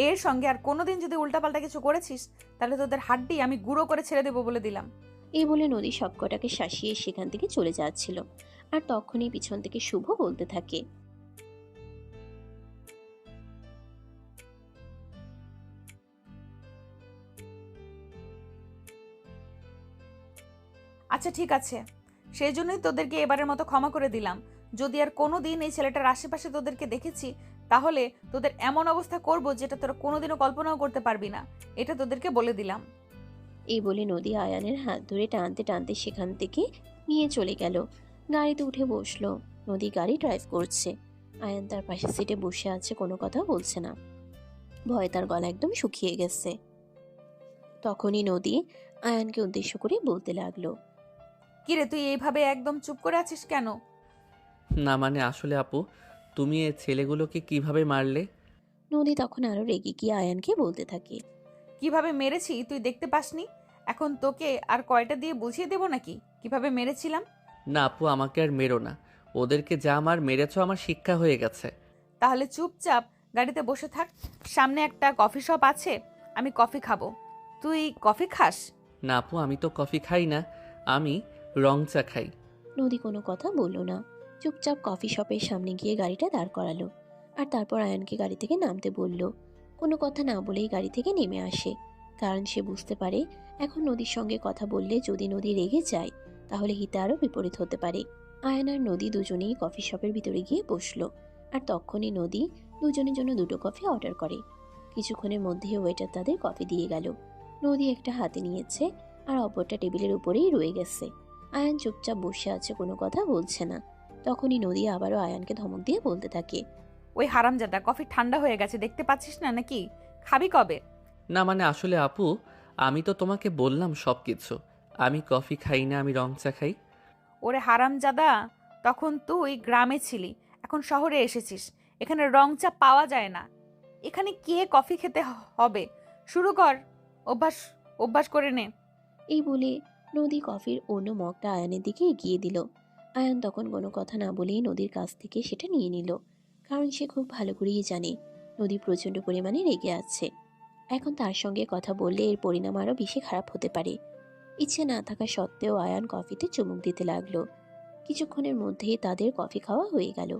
এর সঙ্গে আর কোনোদিন যদি উল্টাপাল্টা কিছু করেছিস তাহলে তোদের হাড্ডি আমি গুঁড়ো করে ছেড়ে দেবো বলে দিলাম। এই বলে নদী সবকটাকে শাসিয়ে সেখান থেকে চলে যাচ্ছিল। আর তখনই পিছন থেকে শুভ বলতে থাকে, আচ্ছা ঠিক আছে, সেই জন্যই তোদেরকে এবারের মতো ক্ষমা করে দিলাম। যদি আর কোনোদিন এই ছেলেটার আশেপাশে তোদেরকে দেখেছি তাহলে তোদের এমন অবস্থা করব যেটা তোরা কোনোদিনও কল্পনাও করতে পারবি না। এটা তোদেরকে বলে দিলাম। এই বলে নদী আয়ানের হাত ধরে টানতে টানতে সেখান থেকে নিয়ে চলে গেল। গাড়িতে উঠে বসলো। নদী গাড়ি ড্রাইভ করছে। আয়ান তার পাশে সিটে বসে আছে, কোনো কথা বলছে না। ভয়ে তার গলা একদম শুকিয়ে গেছে। তখনই নদী আয়ানকে উদ্দেশ্য করে বলতে লাগলো, কিরে তুই এইভাবে একদম চুপ করে আছিস কেন? না মানে আসলে আপু, তুমি এই ছেলেগুলোকে কিভাবে মারলে? নদী তখন আরো রেগে গিয়ে আয়ানকে বলতে থাকে, কিভাবে মেরেছি তুই দেখতে পাসনি? এখন তোকে আর কয়টা দিয়ে বুঝিয়ে দেবো নাকি কিভাবে মেরেছিলাম? না আপু, আমাকে আর মেরো না। ওদেরকে যা আমার মেরেছো আমার শিক্ষা হয়ে গেছে। তাহলে চুপচাপ গাড়িতে বসে থাক। সামনে একটা কফি শপ আছে, আমি কফি খাবো। তুই কফি খাস? না আপু, আমি তো কফি খাই না, আমি রং চা খাই। নদী কোনো কথা বলল না। চুপচাপ কফি শপের সামনে গিয়ে গাড়িটা দাঁড় করালো। আর তারপর আয়ানকে গাড়ি থেকে নামতে বলল। কোনো কথা না বলেই গাড়ি থেকে নেমে আসে, কারণ সে বুঝতে পারে এখন নদীর সঙ্গে কথা বললে যদি নদী রেগে যায় তাহলে হিতে আরও বিপরীত হতে পারে। আয়ান আর নদী দুজনেই কফি শপের ভিতরে গিয়ে বসলো। আর তখনই নদী দুজনের জন্য দুটো কফি অর্ডার করে। কিছুক্ষণের মধ্যেই ওয়েটার তাদের কফি দিয়ে গেল। নদী একটা হাতে নিয়েছে আর অপরটা টেবিলের উপরেই রয়ে গেছে। আয়ান চুপচাপ বসে আছে, কোনো কথা বলছে না। তখনই নদী আবারও আয়ানকে ধমক দিয়ে বলতে থাকে, ওই হারামজাদা, কফি ঠান্ডা হয়ে গেছে, দেখতে পাচ্ছিস না নাকি? খাবি কবে? না মানে আসলে আপু, আমি তো তোমাকে বললাম সব কিছু। আমি কফি খাই না, আমি রং চা খাই। ওরে হারামজাদা, তখন তুই গ্রামে ছিলি, এখন শহরে এসেছিস, এখানে রং চা পাওয়া যায় না। এখানে কে কফি খেতে হবে? শুরু কর, অভ্যাস অভ্যাস করে নে। এই বলে নদী কফির অন্য মগটা আয়ানের দিকে এগিয়ে দিল। আয়ান তখন কোনো কথা না বলেই নদীর কাছ থেকে সেটা নিয়ে নিল, কারণ সে খুব ভালো করেই জানে নদী প্রচণ্ড পরিমাণে রেগে আছে। এখন তার সঙ্গে কথা বললে এর পরিণাম আরও বেশি খারাপ হতে পারে। ইচ্ছে না থাকা সত্ত্বেও আয়ান কফিতে চুমুক দিতে লাগলো। কিছুক্ষণের মধ্যেই তাদের কফি খাওয়া হয়ে গেল।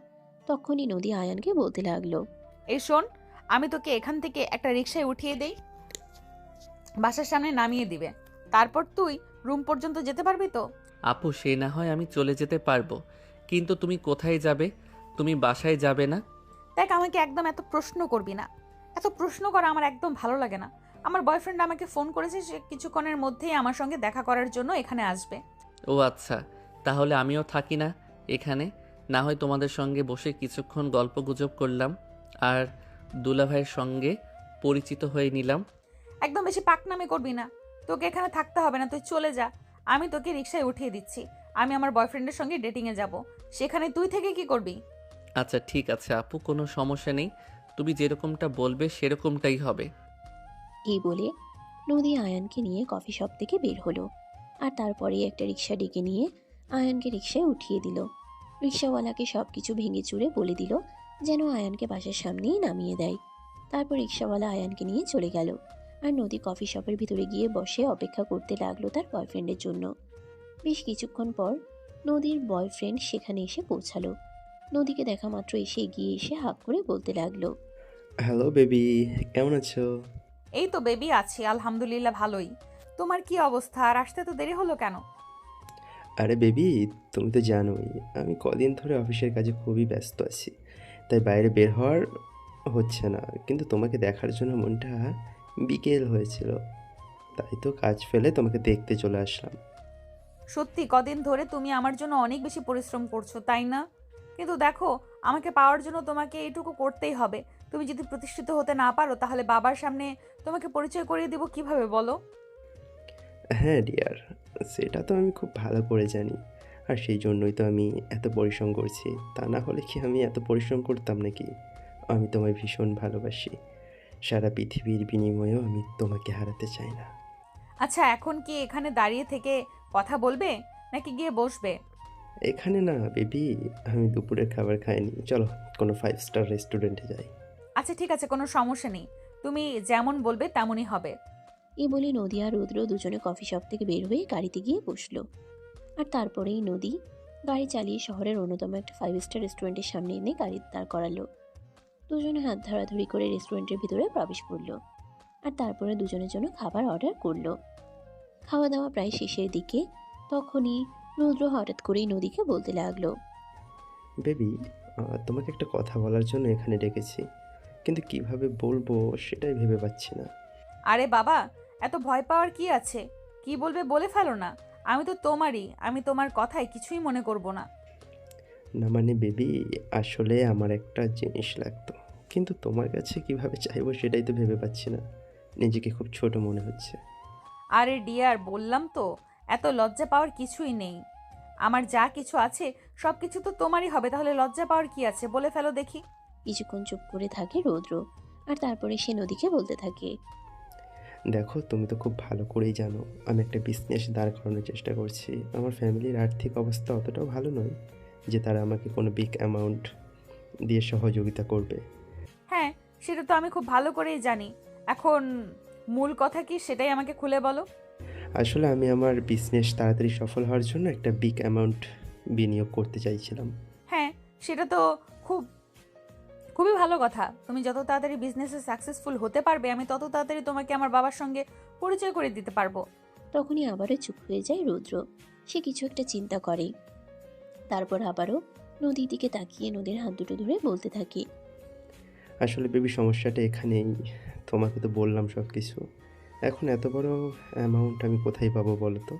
তখনই নদী আয়ানকে বলতে লাগলো, এই শোন, আমি তোকে এখান থেকে একটা রিকশায় উঠিয়ে দেই, বাসার সামনে নামিয়ে দিবে, তারপর তুই রুম পর্যন্ত যেতে পারবি তো? আপু সে না হয় আমি চলে যেতে পারবো, কিন্তু তুমি কোথায় যাবে? তুমি বাসায় যাবে না? দেখ, আমাকে একদম এত প্রশ্ন করবি না। এত প্রশ্ন করা আমার একদম ভালো লাগে না। আমার বয়ফ্রেন্ড আমাকে ফোন করেছে, সে কিছুক্ষণের মধ্যেই আমার সঙ্গে দেখা করার জন্য এখানে আসবে। ও আচ্ছা, তাহলে আমিও থাকি না এখানে, না হয় তোমাদের সঙ্গে বসে কিছুক্ষণ গল্প গুজব করলাম আর দুলাভাইয়ের সঙ্গে পরিচিত হয়ে নিলাম। একদম বেশি পাকনামি করবি না। তোকে এখানে থাকতে হবে না, তুই চলে যা। আমি তোকে রিকশায় উঠিয়ে দিচ্ছি। আমি আমার বয়ফ্রেন্ডের সঙ্গে ডেটিংয়ে যাব, সেখানে তুই থেকে কি করবি? আচ্ছা ঠিক আছে আপু, কোনো সমস্যা নেই, তুমি যেরকমটা বলবে সেরকমটাই হবে। এই বলে নদী আয়ানকে নিয়ে কফি শপ থেকে বের হলো। আর তারপরেই একটা রিক্সা ডেকে নিয়ে আয়ানকে রিক্সায় উঠিয়ে দিল। রিক্সাওয়ালাকে সব কিছু ভেঙে চুরে বলে দিল যেন আয়ানকে বাসার সামনেই নামিয়ে দেয়। তারপর রিক্সাওয়ালা আয়ানকে নিয়ে চলে গেল। আর নদী কফি শপের ভিতরে গিয়ে বসে অপেক্ষা করতে লাগলো তার বয়ফ্রেন্ডের জন্য। বেশ কিছুক্ষণ পর নদীর বয়ফ্রেন্ড সেখানে এসে পৌঁছালো। নদীকে দেখা মাত্র এসে এগিয়ে এসে হাঁক করে বলতে লাগলো, হ্যালো বেবি, কেমন আছো? এই তো বেবি, আছি আলহামদুলিল্লাহ ভালোই। তোমার কি অবস্থা? আর আসতে তো দেরি হলো কেন? আরে বেবি, তুমি তো জানোই আমি কদিন ধরে অফিসের কাজে খুবই ব্যস্ত আছি, তাই বাইরে বের হওয়ার হচ্ছে না। কিন্তু তোমাকে দেখার জন্য মনটা বিকেল হয়েছিল, তাই তো কাজ ফেলে তোমাকে দেখতে চলে আসলাম। সত্যি কদিন ধরে তুমি আমার জন্য অনেক বেশি পরিশ্রম করছো, তাই না? কিন্তু দেখো, আমাকে পাওয়ার জন্য তোমাকে এইটুকু করতেই হবে। তুমি যদি প্রতিষ্ঠিত হতে না পারো, তাহলে বাবার সামনে তোমাকে পরিচয় করিয়ে দিব কিভাবে বলো? হ্যাঁ ডিয়ার, সেটা তো আমি খুব ভালো করে জানি, আর সেই জন্যই তো আমি এত পরিশ্রম করছি। তা না হলে কি আমি এত পরিশ্রম করতাম নাকি? আমি তোমায় ভীষণ ভালোবাসি, সারা পৃথিবীর বিনিময়েও আমি তোমাকে হারাতে চাই না। আচ্ছা, এখন কি এখানে দাঁড়িয়ে থেকে কথা বলবে, নাকি গিয়ে বসবে? এখানে না বেবি, আমি দুপুরের খাবার খাইনি, চলো কোনো 5 স্টার রেস্টুরেন্টে যাই। আচ্ছা ঠিক আছে, কোনো সমস্যা নেই, তুমি যেমন বলবে তেমনই হবে। এই বলে নদী আর রুদ্র দুজনে কফি শপ থেকে বের হয়ে গাড়িতে গিয়ে বসলো। আর তারপরেই নদী গাড়ি চালিয়ে শহরের অন্যতম একটা 5 স্টার রেস্টুরেন্টের সামনে এনে গাড়ি দাঁড় করালো। দুজনে হাত ধরাধরি করে রেস্টুরেন্টের ভিতরে প্রবেশ করলো। আর তারপরে দুজনের জন্য খাবার অর্ডার করলো। খাওয়া দাওয়া প্রায় শেষের দিকে তখনই রুদ্র হঠাৎ করেই নদীকে বলতে লাগলো, বেবি, তোমাকে একটা কথা বলার জন্য এখানে ডেকেছি, কিন্তু কিভাবে বলবো সেটাই ভেবে পাচ্ছি না। আরে বাবা, এত ভয় পাওয়ার কি আছে? কি বলবে বলে ফেলো না। আমি তো তোমারই, আমি তোমার কথায় কিছুই মনে করব না। না মানে বেবি, আসলে আমার একটা জিনিস লাগতো, কিন্তু তোমার কাছে কিভাবে চাইবো সেটাই তো ভেবে পাচ্ছি না, নিজেকে খুব ছোট মনে হচ্ছে। আরে ডিয়ার, বললাম তো, এত লজ্জা পাওয়ার কিছুই নেই। আমার যা কিছু আছে সব কিছু তো তোমারই হবে, তাহলে লজ্জা পাওয়ার কি আছে? বলে ফেলো দেখি। কিছুক্ষণ চুপ করে থাকে রৌদ্র। আর তারপরে সে নদীকে বলতে থাকে, দেখো, তুমি তো খুব ভালো করেই জানো আমি একটা বিজনেস দাঁড় করানোর চেষ্টা করছি। আমার ফ্যামিলির আর্থিক অবস্থা অতটাও ভালো নয় যে তারা আমাকে কোনো বিগ অ্যামাউন্ট দিয়ে সহযোগিতা করবে। হ্যাঁ, সেটা তো আমি খুব ভালো করেই জানি। এখন মূল কথা কি সেটাই আমাকে খুলে বলো। আসলে আমি আমার বিজনেস তাড়াতাড়ি সফল হওয়ার জন্য একটা বিগ অ্যামাউন্ট বিনিয়োগ করতে চাইছিলাম। হ্যাঁ, সেটা তো খুব খুবই ভালো কথা। তুমি যত তাড়াতাড়ি বিজনেসে সাকসেসফুল হতে পারবে, আমি তত তাড়াতাড়ি তোমাকে আমার বাবার সঙ্গে পরিচয় করে দিতে পারবো। তখনই আবারও চুপ হয়ে যায় রুদ্র। সে কিছু একটা চিন্তা করে। তারপর আবারও নদীর দিকে তাকিয়ে নদীর হাত দুটো ধরে বলতে থাকে, আসলে বেবি, সমস্যাটা এখানেই। তোমাকে তো বললাম সব কিছু, এখন এত বড় অ্যামাউন্ট আমি কোথায় পাবো বলো তো?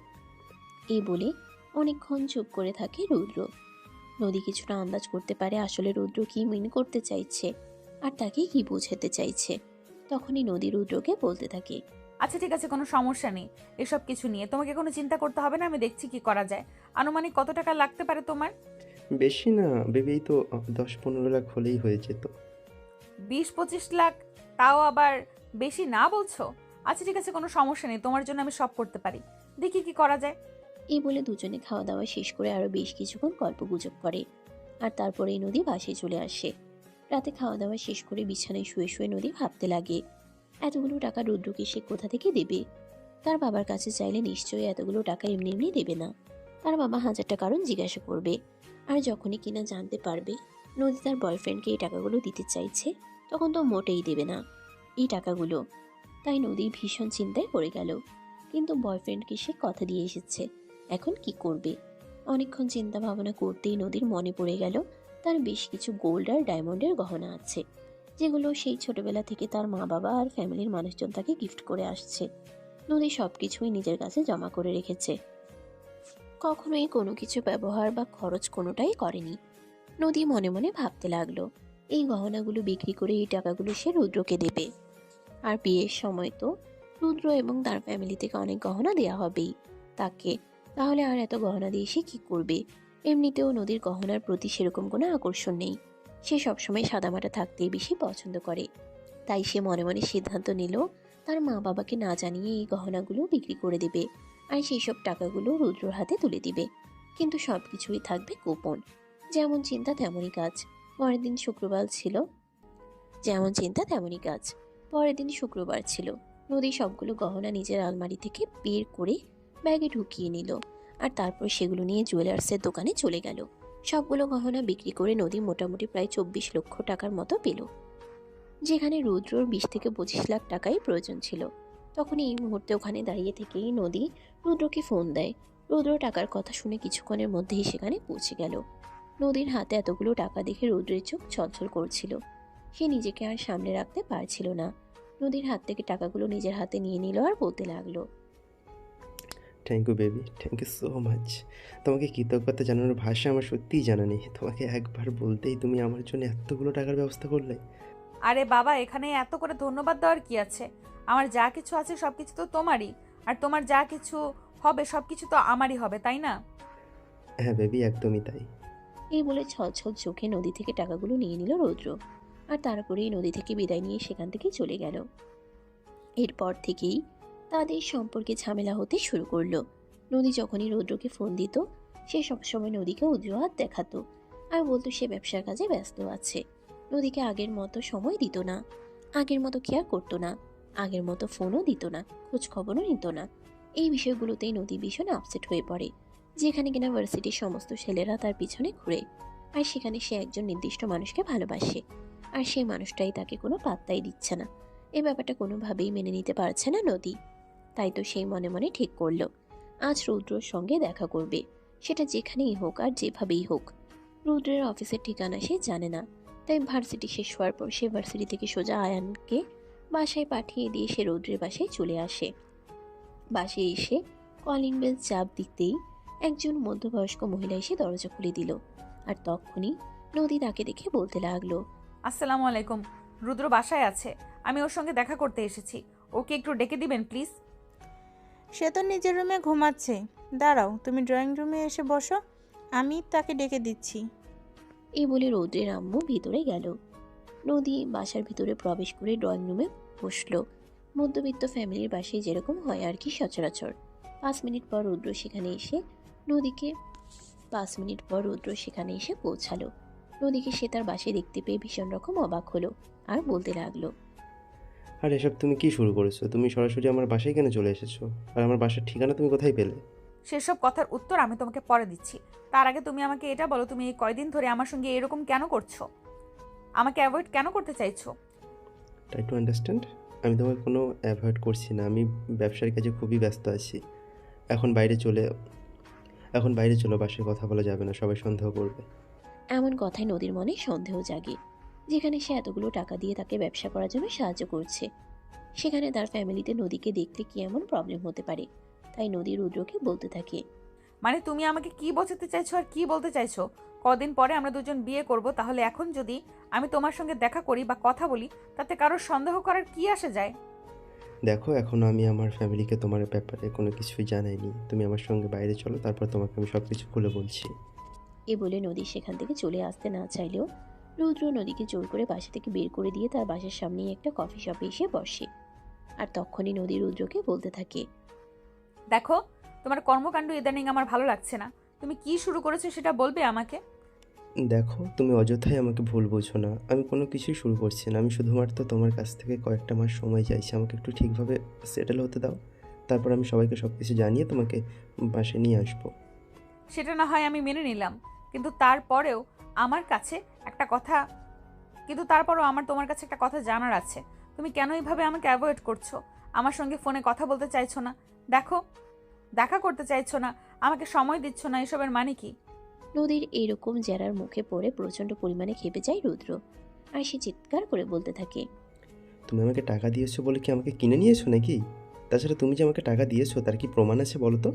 এই বলে অনেকক্ষণ চুপ করে থাকে রুদ্র। নদী কিছুটা আন্দাজ করতে পারে আসলে রুদ্র কি মিন করতে চাইছে আর তাকে কি বোঝাতে চাইছে। তখনই নদী রুদ্রকে বলতে থাকে, আচ্ছা ঠিক আছে, কোনো সমস্যা নেই। এসব কিছু নিয়ে তোমাকে কোনো চিন্তা করতে হবে না, আমি দেখছি কি করা যায়। আনুমানিক কত টাকা লাগতে পারে তোমার? বেশি না বেবি, এই তো 10-15 লাখ হলেই হয়ে যেত। 20-25 লাখ? তাও আবার বেশি না বলছো? আচ্ছা ঠিক আছে, কোনো সমস্যা নেই, তোমার জন্য আমি সব করতে পারি। দেখি কি করা যায়। এই বলে দুজনে খাওয়া দাওয়া শেষ করে আরো বেশ কিছুক্ষণ গল্প গুজব করে। আর তারপরেই নদী বাসায় চলে আসে। রাতে খাওয়া দাওয়া শেষ করে বিছানায় শুয়ে শুয়ে নদী ভাবতে লাগে, এতগুলো টাকা রুদ্রকে সে কোথা থেকে দেবে। তার বাবার কাছে চাইলে নিশ্চয়ই এতগুলো টাকা এমনি এমনি দেবে না। তার বাবা 1000টা কারণ জিজ্ঞাসা করবে। আর যখনই কিনা জানতে পারবে নদী তার বয়ফ্রেন্ডকে এই টাকাগুলো দিতে চাইছে, তখন তো মোটেই দেবে না এই টাকাগুলো। তাই নদী ভীষণ চিন্তায় পড়ে গেল। কিন্তু বয়ফ্রেন্ডকে সে কথা দিয়ে এসেছে, এখন কি করবে? অনেকক্ষণ চিন্তা ভাবনা করতেই নদীর মনে পড়ে গেল তার বেশ কিছু গোল্ড আর ডায়মন্ডের গহনা আছে, যেগুলো সেই ছোটবেলা থেকে তার মা বাবা আর ফ্যামিলির মানুষজন তাকে গিফট করে আসছে। নদী সবকিছুই নিজের কাছে জমা করে রেখেছে, কখনোই কোনো কিছু ব্যবহার বা খরচ কোনোটাই করেনি। নদী মনে মনে ভাবতে লাগলো, এই গহনাগুলো বিক্রি করে এই টাকাগুলো সে রুদ্রকে দেবে। আর বিয়ের সময় তো রুদ্র এবং তার ফ্যামিলি থেকে অনেক গহনা দেয়া হবেই তাকে, তাহলে আর এত গহনা দিয়ে সে কি করবে? এমনিতেও নদীর গহনার প্রতি সেরকম কোনো আকর্ষণ নেই, সে সবসময় সাদামাটা থাকতেই বেশি পছন্দ করে। তাই সে মনে মনে সিদ্ধান্ত নিল তার মা বাবাকে না জানিয়ে এই গহনাগুলো বিক্রি করে দেবে, আর সেই সব টাকাগুলো রুদ্রর হাতে তুলে দিবে। কিন্তু সব কিছুই থাকবে গোপন। যেমন চিন্তা তেমনই কাজ। পরের দিন শুক্রবার ছিল। যেমন চিন্তা তেমনই কাজ। পরের দিন শুক্রবার ছিল। নদী সবগুলো গহনা নিজের আলমারি থেকে বের করে ব্যাগে ঢুকিয়ে নিল, আর তারপর সেগুলো নিয়ে জুয়েলার্সের দোকানে চলে গেল। সবগুলো গহনা বিক্রি করে নদী মোটামুটি প্রায় 24 লক্ষ টাকার মতো পেল, যেখানে রুদ্রর 20 থেকে 25 লাখ টাকাই প্রয়োজন ছিল। তখন এই মুহূর্তে ওখানে দাঁড়িয়ে থেকেই নদী রুদ্রকে ফোন দেয়। রুদ্র টাকার কথা শুনে কিছুক্ষণের মধ্যেই সেখানে পৌঁছে গেল। নদীর হাতে এতগুলো টাকা দেখে রুদ্রের চোখ ছলছল করছিল। সে নিজেকে আর সামনে রাখতে পারছিল না। নদীর হাত থেকে টাকাগুলো নিজের হাতে নিয়ে নিল আর বলতে লাগলো, thank you baby, thank you so much. তোমাকে কৃতজ্ঞতা জানানোর ভাষা আমার সত্যিই জানা নেই। তোমাকে একবার বলতেই তুমি আমার জন্য এতগুলো টাকার ব্যবস্থা করলে। আরে বাবা, এখানে এত করে ধন্যবাদ দেওয়ার কি আছে? আমার যা কিছু আছে সব কিছু তো তোমারই, আর তোমার যা কিছু হবে সব কিছু তো আমারই হবে, তাই না? হ্যাঁ বেবি, একদমই তাই। এই বলে ছলছল চোখে নদী থেকে টাকাগুলো নিয়ে নিল রৌদ্র, আর তারপরেই নদী থেকে বিদায় নিয়ে সেখান থেকে চলে গেল। এরপর থেকেই তাদের সম্পর্কে ঝামেলা হতে শুরু করলো। নদী যখনই রৌদ্রকে ফোন দিত, সে সবসময় নদীকে অজুহাত দেখাতো আর বলতো সে ব্যবসার কাজে ব্যস্ত আছে। নদীকে আগের মতো সময় দিত না, আগের মতো কেয়ার করতো না, আগের মতো ফোনও দিত না, খোঁজ খবরও নিত না। এই বিষয়গুলোতেই নদী ভীষণ আপসেট হয়ে পড়ে। যেখানে কিনা ভার্সিটির সমস্ত ছেলেরা তার পিছনে ঘুরে, আর সেখানে সে একজন নির্দিষ্ট মানুষকে ভালোবাসে, আর সেই মানুষটাই তাকে কোনো পাত্তাই দিচ্ছে না। এই ব্যাপারটা কোনোভাবেই মেনে নিতে পারছে না নদী। তাই তো সেই মনে মনে ঠিক করলো আজ রুদ্রর সঙ্গে দেখা করবে, সেটা যেখানেই হোক আর যেভাবেই হোক। রুদ্রের অফিসের ঠিকানা সে জানে না, তাই ভার্সিটি শেষ হওয়ার পর সে ভার্সিটি থেকে সোজা আয়ানকে বাসায় পাঠিয়ে দিয়ে সে রুদ্রের বাসায় চলে আসে। বাসায় এসে কলিং বেল চাপ দিতেই একজন মধ্যবয়স্ক মহিলা এসে দরজা খুলে দিল, আর তখনই নদী তাকে দেখে বলতে লাগলো, আসসালামু আলাইকুম। রুদ্র বাসায় আছে, আমি ওর সঙ্গে দেখা করতে এসেছি। ওকে একটু ডেকে দিবেন প্লিজ। সে তো নিজের রুমে ঘুমাচ্ছে। দাঁড়াও, তুমি ড্রয়িং রুমে এসে বসো, আমি তাকে ডেকে দিচ্ছি। এই বলে রৌদ্রের আম্মু ভিতরে গেল। নদী বাসার ভিতরে প্রবেশ করে ড্রয়িং রুমে বসলো। মধ্যবিত্ত ফ্যামিলির বাসায় যেরকম হয় আর কি সচরাচর। 5 মিনিট পর রুদ্র সেখানে এসে পৌঁছালো। নদীকে সে তার বাসায় দেখতে পেয়ে ভীষণ রকম অবাক হলো আর বলতে লাগলো, আর এসব তুমি কি শুরু করেছো? তুমি সরাসরি আমার বাসায় কেন চলে এসেছো? আর আমার বাসার ঠিকানা তুমি কোথায় পেলে? সেসব কথার উত্তর আমি তোমাকে পরে দিচ্ছি। তার আগে তুমি আমাকে এটা বলো, তুমি এই কয়দিন ধরে আমার সঙ্গে এরকম কেন করছো? আমাকে অ্যাভয়েড কেন করতে চাইছো? Try to understand. আমি তোমাকে কোনো অ্যাভয়েড করছি না, আমি ব্যবসার কাজে খুবই ব্যস্ত আছি। এখন বাইরে চলো, বাসায় কথা বলা যাবে না, সবাই সন্দেহ করবে। এমন কথায় নদীর মনে সন্দেহ জাগে। যেখানে সে এতগুলো টাকা দিয়ে তাকে ব্যবসা করার জন্য সাহায্য করছে, সেখানে তার ফ্যামিলিতে নদীকে দেখলে কি এমন প্রবলেম হতে পারে। তাই নদী রুদ্রকে বলতে থাকে, মানে তুমি আমাকে কি বোঝাতে চাইছো আর কি বলতে চাইছো? কদিন পরে আমরা দুজন বিয়ে করব, তাহলে এখন যদি আমি তোমার সঙ্গে দেখা করি বা কথা বলি, তাতে কারোর সন্দেহ করার কি আসে যায়? দেখো, এখনও আমি আমার ফ্যামিলিকে তোমার ব্যাপারে কোনো কিছুই জানাইনি। তুমি আমার সঙ্গে বাইরে চলো, তারপর তোমাকে আমি সব কিছু খুলে বলছি। এ বলে নদী সেখান থেকে চলে আসতে না চাইলেও রুদ্র নদীকে জোর করে বাসা থেকে বের করে দিয়ে তার বাসার সামনেই একটা কফি শপে এসে বসে। আর তখনই নদী রুদ্রকে বলতে থাকে, দেখো, তোমার কর্মকাণ্ড ইদানিং আমার ভালো লাগছে না। তুমি কি শুরু করেছো সেটা বলবে আমাকে? দেখো, তুমি অযথাই আমাকে ভুল বোঝো না। আমি কোনো কিছুই শুরু করছি না। আমি শুধুমাত্র তোমার কাছ থেকে কয়েকটা মাস সময় চাইছি। আমাকে একটু ঠিকভাবে সেটেল হতে দাও, তারপর আমি সবাইকে সব কিছু জানিয়ে তোমাকে বাসায় নিয়ে আসবো। সেটা না হয় আমি মেনে নিলাম, কিন্তু তারপরেও আমার কাছে একটা কথা কিন্তু তারপরও আমার তোমার কাছে একটা কথা জানার আছে। তুমি কেন এইভাবে আমাকে অ্যাভয়েড করছো? আমার সঙ্গে ফোনে কথা বলতে চাইছো না, দেখো দেখা করতে চাইছো না, আমাকে সময় দিচ্ছ না, এসবের মানে কি? নদীর এরকম জেরার মুখে পড়ে প্রচণ্ড পরিমাণে খেপে যায় রুদ্র। আর সে চিৎকার করে বলতে থাকে, তুমি আমাকে টাকা দিয়েছো বলে কি আমাকে কিনে নিয়েছো নাকি? তাছাড়া তুমি যে আমাকে টাকা দিয়েছো তার কি প্রমাণ আছে বলো তো?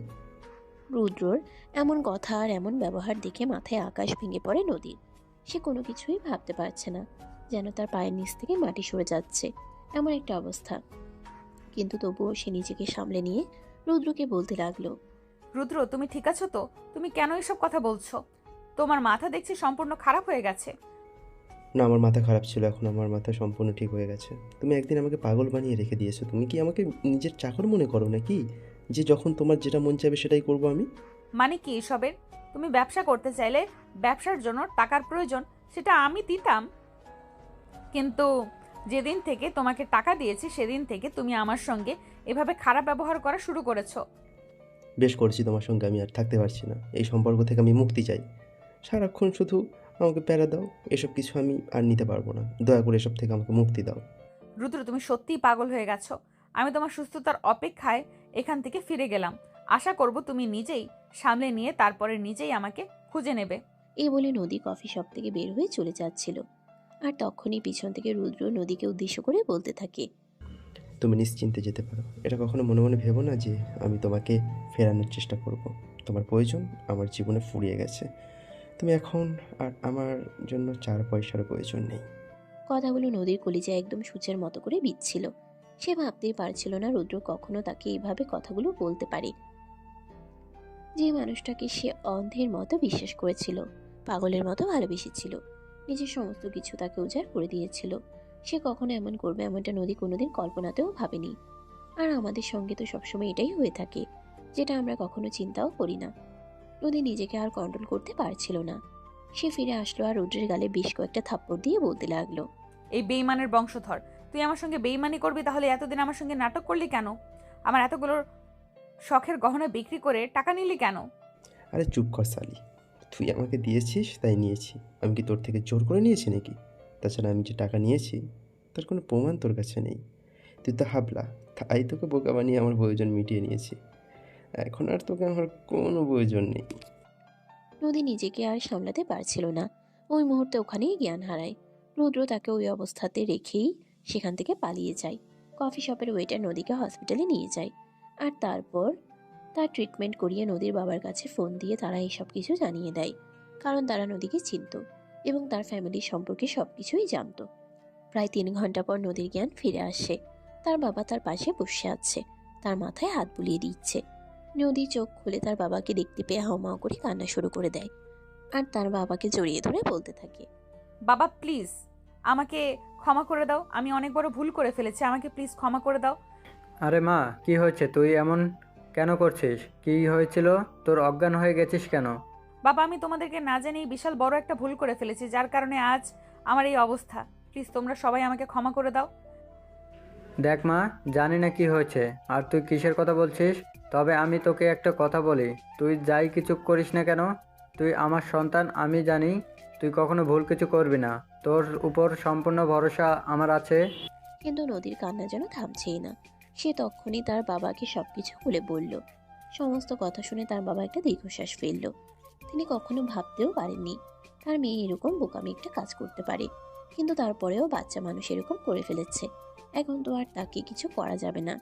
রুদ্রর এমন কথা আর এমন ব্যবহার দেখে মাথায় আকাশ ভেঙে পড়ে নদীর। সে কোনো কিছুই ভাবতে পারছে না, যেন তার পায়ের নিচ থেকে মাটি সরে যাচ্ছে, এমন একটা অবস্থা। কিন্তু তবুও সে নিজেকে সামলে নিয়ে রুদ্রকে বলতে লাগলো, রুদ্র, তুমি ঠিক আছো তো? তুমি কেন এসব কথা বলছো? তোমার মাথা দেখছি সম্পূর্ণ খারাপ হয়ে গেছে। না, আমার মাথা খারাপ ছিল, এখন আমার মাথা সম্পূর্ণ ঠিক হয়ে গেছে। তুমি একদিন আমাকে পাগল বানিয়ে রেখে দিয়েছো। তুমি কি আমাকে নিজের চাকর মনে করো নাকি, যে যখন তোমার যেটা মন চাইবে সেটাই করবো আমি? মানে কি এসবের? তুমি ব্যবসা করতে চাইলে ব্যবসার জন্য টাকার প্রয়োজন, সেটা আমি দিতাম। কিন্তু যেদিন থেকে তোমাকে টাকা দিয়েছি সেদিন থেকে তুমি আমার সঙ্গে এভাবে খারাপ ব্যবহার করা শুরু করেছো। বেশ করেছি, তোমার সঙ্গে আমি আর থাকতে পারছি না। এই সম্পর্ক থেকে আমি মুক্তি চাই। সারাক্ষণ শুধু আমাকে প্যারা দাও, এসব কিছু আমি আর নিতে পারবো না। দয়া করে এসব থেকে আমাকে মুক্তি দাও। রুদ্র, তুমি সত্যিই পাগল হয়ে গেছো। আমি তোমার সুস্থতার অপেক্ষায় এখান থেকে ফিরে গেলাম। আশা করব তুমি নিজেই সামলে নিয়ে তারপরে নিজেই আমাকে খুঁজে নেবে। এই বলে নদী কফি শপ থেকে বের হয়ে চলে যাচ্ছিল। আর তখনই পিছন থেকে রুদ্র নদীকে উদ্দেশ্য করে বলতে থাকে, তুমি নিশ্চিন্তে যেতে পারো। এটা কখনো মনে মনে ভেবো না যে আমি তোমাকে ফেরানোর চেষ্টা করব। তোমার প্রয়োজন আমার জীবনে ফুরিয়ে গেছে। তুমি এখন আর আমার জন্য 4 পয়সারও প্রয়োজন নেই। কথাগুলো নদীর কলিজায় একদম সূচের মতো করে বিচ্ছিল। সে ভাবতেই পারছিল না রুদ্র কখনো তাকে এইভাবে কথাগুলো বলতে পারে। যে মানুষটাকে সে অন্ধের মতো বিশ্বাস করেছিল, পাগলের মতো ভালোবেসেছিল, নিজের সমস্ত কিছু তাকে উজাড় করে দিয়েছিল, সে কখনো এমন করবে এমনটা নদী কোনোদিন কল্পনাতেও ভাবেনি। আর আমাদের সঙ্গে তো সবসময় এটাই হয়ে থাকে, যেটা আমরা কখনো চিন্তাও করি না। নদী নিজেকে আর কন্ট্রোল করতে পারছিল না। সে ফিরে আসলো আর রুদ্রের গালে বেশ কয়েকটা থাপ্পড় দিয়ে বলতে লাগলো, এই বেইমানের বংশধর, তুই আমার সঙ্গে বেইমানি করবি? তাহলে এতদিন আমার সঙ্গে নাটক করলি কেন? আমার এতগুলো শখের গহনা বিক্রি করে টাকা নিলি কেন? আরে চুপ কর সালি। তুই আমাকে দিয়েছিস তাই নিয়েছি। আমি কি তোর থেকে জোর করে নিয়েছি নাকি? তাছাড়া আমি যে টাকা নিয়েছি তার কোনো প্রমাণ তোর কাছে নেই। তুই তো হাবলা, তাই তোকে বোকা বানিয়ে আমার প্রয়োজন মিটিয়ে নিয়েছি। এখন আর তোকে আমার কোনো প্রয়োজন নেই। নদী নিজেকে আর সামলাতে পারছিল না। ওই মুহূর্তে ওখানেই জ্ঞান হারায়। রুদ্র তাকে ওই অবস্থাতে রেখেই সেখান থেকে পালিয়ে যায়। কফি শপের ওয়েটার নদীকে হসপিটালে নিয়ে যায়। আর তারপর তার ট্রিটমেন্ট করিয়ে নদীর বাবার কাছে ফোন দিয়ে তারা এইসব কিছু জানিয়ে দেয়। কারণ তারা নদীকে চিনত এবং তার ফ্যামিলির সম্পর্কে সবকিছুই জানতো। প্রায় 3 ঘন্টা পর নদীর জ্ঞান ফিরে আসে। তার বাবা তার পাশে বসে আছে, তার মাথায় হাত বুলিয়ে দিচ্ছে। নদী চোখ খুলে তার বাবাকে দেখতে পেয়ে হাউমাউ করে কান্না শুরু করে দেয়। আর তার বাবাকে জড়িয়ে ধরে বলতে থাকে, বাবা প্লিজ আমাকে ক্ষমা করে দাও, আমি অনেক বড় ভুল করে ফেলেছি, আমাকে প্লিজ ক্ষমা করে দাও। আরে মা, কি হয়েছে? তুই এমন কেন করছিস? কি হয়েছিল তোর? অজ্ঞান হয়ে গেছিস কেন? বাবা, আমি তোমাদেরকে না জানিয়ে বিশাল বড় একটা ভুল করে ফেলেছি, যার কারণে আজ আমার এই অবস্থা। প্লিজ তোমরা সবাই আমাকে ক্ষমা করে দাও। দেখ মা, জানি না কি হয়েছে আর তুই কিসের কথা বলছিস। তবে আমি তোকে একটা কথা বলি, তুই যাই কিছু করিস না কেন, তুই আমার সন্তান। আমি জানি তুই কখনো ভুল কিছু করবি না। তোর উপর সম্পূর্ণ ভরসা আমার আছে। কিন্তু নদীর কান্না যেন থামছেই না। সে তখনই তার বাবাকে সবকিছু খুলে বলল। সমস্ত কথা শুনে তার বাবা একটা দীর্ঘশ্বাস ফেলল। তিনি কখনো ভাবতেও পারেননি তার মেয়ে এরকম বোকামি একটা কাজ করতে পারে। কিন্তু তারপরেও বাচ্চা মানুষ এরকম করে ফেলেছে, এখন তো আর তাকে কিছু করা যাবে না।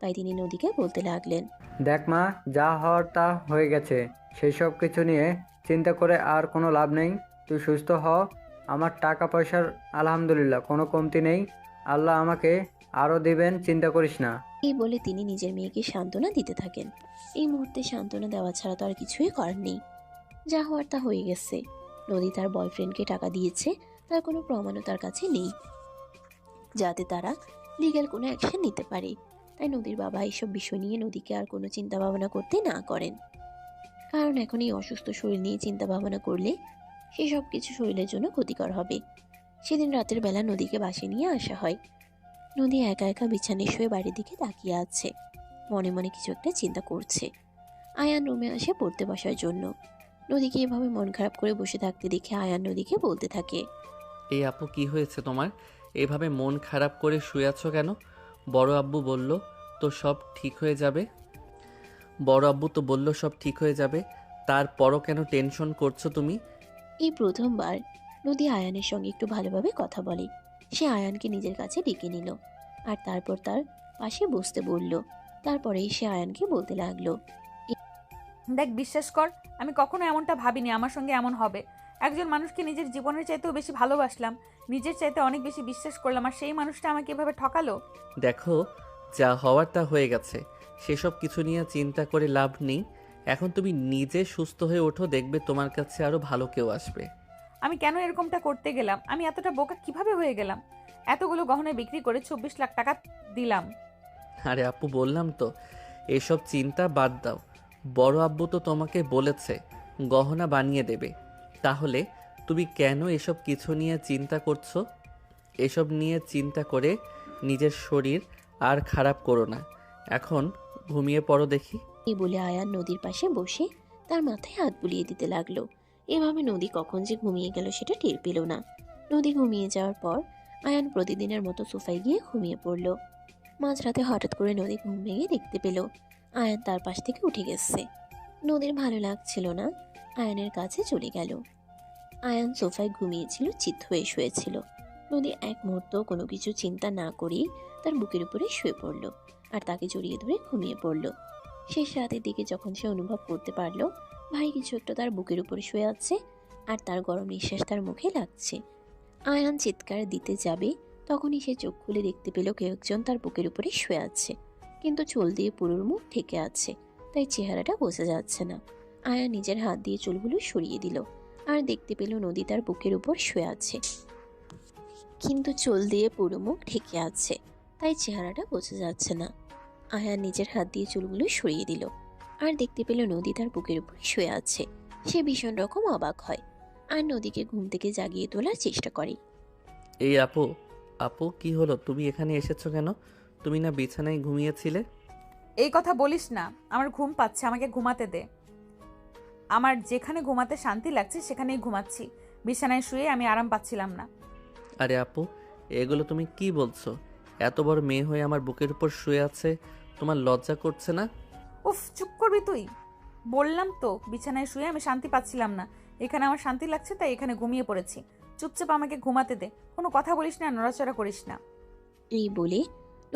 তাই তিনি নদীকে বলতে লাগলেন, দেখ মা, যা হওয়ার তা হয়ে গেছে। সেই সব কিছু নিয়ে চিন্তা করে আর কোনো লাভ নেই। তুই সুস্থ হ। আমার টাকা পয়সার আলহামদুলিল্লাহ কোনো কমতি নেই। আল্লাহ আমাকে আরও দিবেন, চিন্তা করিস না। এই বলে তিনি নিজের মেয়েকে সান্ত্বনা দিতে থাকেন। এই মুহূর্তে সান্ত্বনা দেওয়া ছাড়া তো আর কিছুই করার নেই। যা হওয়ার তা হয়ে গেছে। নদী তার বয়ফ্রেন্ডকে টাকা দিয়েছে, তার কোনো প্রমাণও তার কাছে নেই যাতে তারা লিগ্যাল কোনো অ্যাকশন নিতে পারে। তাই নদীর বাবা এইসব বিষয় নিয়ে নদীকে আর কোনো চিন্তা ভাবনা করতে না করেন। কারণ এখন এই অসুস্থ শরীর নিয়ে চিন্তা ভাবনা করলে সেসব কিছু শরীরের জন্য ক্ষতিকর হবে। সেদিন রাতের বেলা নদীকে বাসায় নিয়ে আসা হয়। নদী একা একা বিছানায় শুয়ে বাড়ির দিকে তাকিয়ে আছে, মনে মনে কিছু একটা চিন্তা করছে। আয়ান রুমে আসে পড়তে বসার জন্য। নদীকে এভাবে মন খারাপ করে বসে থাকতে দেখে আয়ান নদীকে বলতে থাকে, এই আপু কি হয়েছে তোমার? এভাবে মন খারাপ করে শুয়ে আছো কেন? বড় আব্বু বলল তো সব ঠিক হয়ে যাবে। বড় আব্বু তো বলল সব ঠিক হয়ে যাবে, তারপরও কেন টেনশন করছো তুমি? এই প্রথমবার নদী আয়ানের সঙ্গে একটু ভালোভাবে কথা বলে। সে আয়ানকে নিজের কাছে ডেকে নিল আর তারপর তার পাশে বসতে বলল। তারপরেই সে আয়ানকে বলতে লাগলো, দেখ, বিশ্বাস কর, আমি কখনো এমনটা ভাবিনি আমার সঙ্গে এমন হবে। একজন মানুষকে নিজের জীবনের চাইতেও বেশি ভালোবাসলাম, নিজের চাইতে অনেক বেশি বিশ্বাস করলাম, আর সেই মানুষটা আমাকে এভাবে ঠকালো। দেখো, যা হওয়ার তা হয়ে গেছে, সেসব কিছু নিয়ে চিন্তা করে লাভ নেই। এখন তুমি নিজে সুস্থ হয়ে ওঠো, দেখবে তোমার কাছে আরো ভালো কেউ আসবে। আমি কেন এরকমটা করতে গেলাম? আমি এতটা বোকা কিভাবে হয়ে গেলাম? এতগুলো গহনা বিক্রি করে 24 লাখ টাকা দিলাম। আরে আপু, বললাম তো, এসব চিন্তা বাদ দাও। বড় আব্বু তো তোমাকে বলেছে গহনা বানিয়ে দেবে, তাহলে তুমি কেন এসব কিছু নিয়ে চিন্তা করছো? এসব নিয়ে চিন্তা করে নিজের শরীর আর খারাপ করো না। এখন ঘুমিয়ে পড়ো দেখি। এই বলে আয়ান নদীর পাশে বসে তার মাথায় হাত বুলিয়ে দিতে লাগলো। এভাবে নদী কখন যে ঘুমিয়ে গেল সেটা টের পেল না। নদী ঘুমিয়ে যাওয়ার পর আয়ান প্রতিদিনের মতো সোফায় গিয়ে ঘুমিয়ে পড়ল। মাঝরাতে হঠাৎ করে নদী ঘুম ভেঙে দেখতে পেল আয়ান তার পাশ থেকে উঠে গেছে। নদীর ভালো লাগছিল না, আয়ানের কাছে চলে গেল। আয়ান সোফায় ঘুমিয়েছিল, চিত হয়ে শুয়েছিল। নদী এক মুহূর্ত কোনো কিছু চিন্তা না করেই তার বুকের উপরে শুয়ে পড়ল আর তাকে জড়িয়ে ধরে ঘুমিয়ে পড়ল। শেষ রাতের দিকে যখন সে অনুভব করতে পারল ভাই কিছু একটা তার বুকের উপরে শুয়ে আছে আর তার গরম নিঃশ্বাস তার মুখে লাগছে, আয়ান চিৎকার দিতে যাবে, তখনই সে চোখ খুলে দেখতে পেল কেউ একজন তার বুকের উপরে শুয়ে আছে, কিন্তু চুল দিয়ে পুরোর মুখ ঢেকে আছে, তাই চেহারাটা বোঝা যাচ্ছে না। আয়ান নিজের হাত দিয়ে চুলগুলো সরিয়ে দিল আর দেখতে পেল নদী তার বুকের উপর শুয়ে আছে, কিন্তু চুল দিয়ে পুরো মুখ ঢেকে আছে, তাই চেহারাটা বোঝা যাচ্ছে না। আয়ান নিজের হাত দিয়ে চুলগুলো সরিয়ে দিল আর দেখতে পেল নদী তার বুকের উপর শুয়ে আছে। সে ভীষণ রকম অবাক হয় আর নদীকে ঘুম থেকে জাগিয়ে তোলার চেষ্টা করে। এই আপু, আপু কি হলো? তুমি এখানে এসেছো কেন? তুমি না বিছানায় ঘুমিয়েছিলে? এই কথা বলিস না, আমার ঘুম পাচ্ছে, আমাকে ঘুমাতে দে। আমার যেখানে ঘুমাতে শান্তি লাগছে সেখানেই ঘুমাচ্ছি, বিছানায় শুয়ে আমি আরাম পাচ্ছিলাম না। আরে আপু, এগুলো তুমি কি বলছো? এত বড় মেয়ে হয়ে আমার বুকের উপর শুয়ে আছে, তোমার লজ্জা করছে না? উফ, চুপ করবি তুই? বললাম তো বিছানায় শুয়ে আমি শান্তি পাচ্ছিলাম না, এখানে আমার শান্তি লাগছে তাই এখানে ঘুমিয়ে পড়েছি। চুপচাপ আমাকে ঘুমাতে দে, কোনো কথা বলিস না, নড়াচড়া করিস না। এই বলে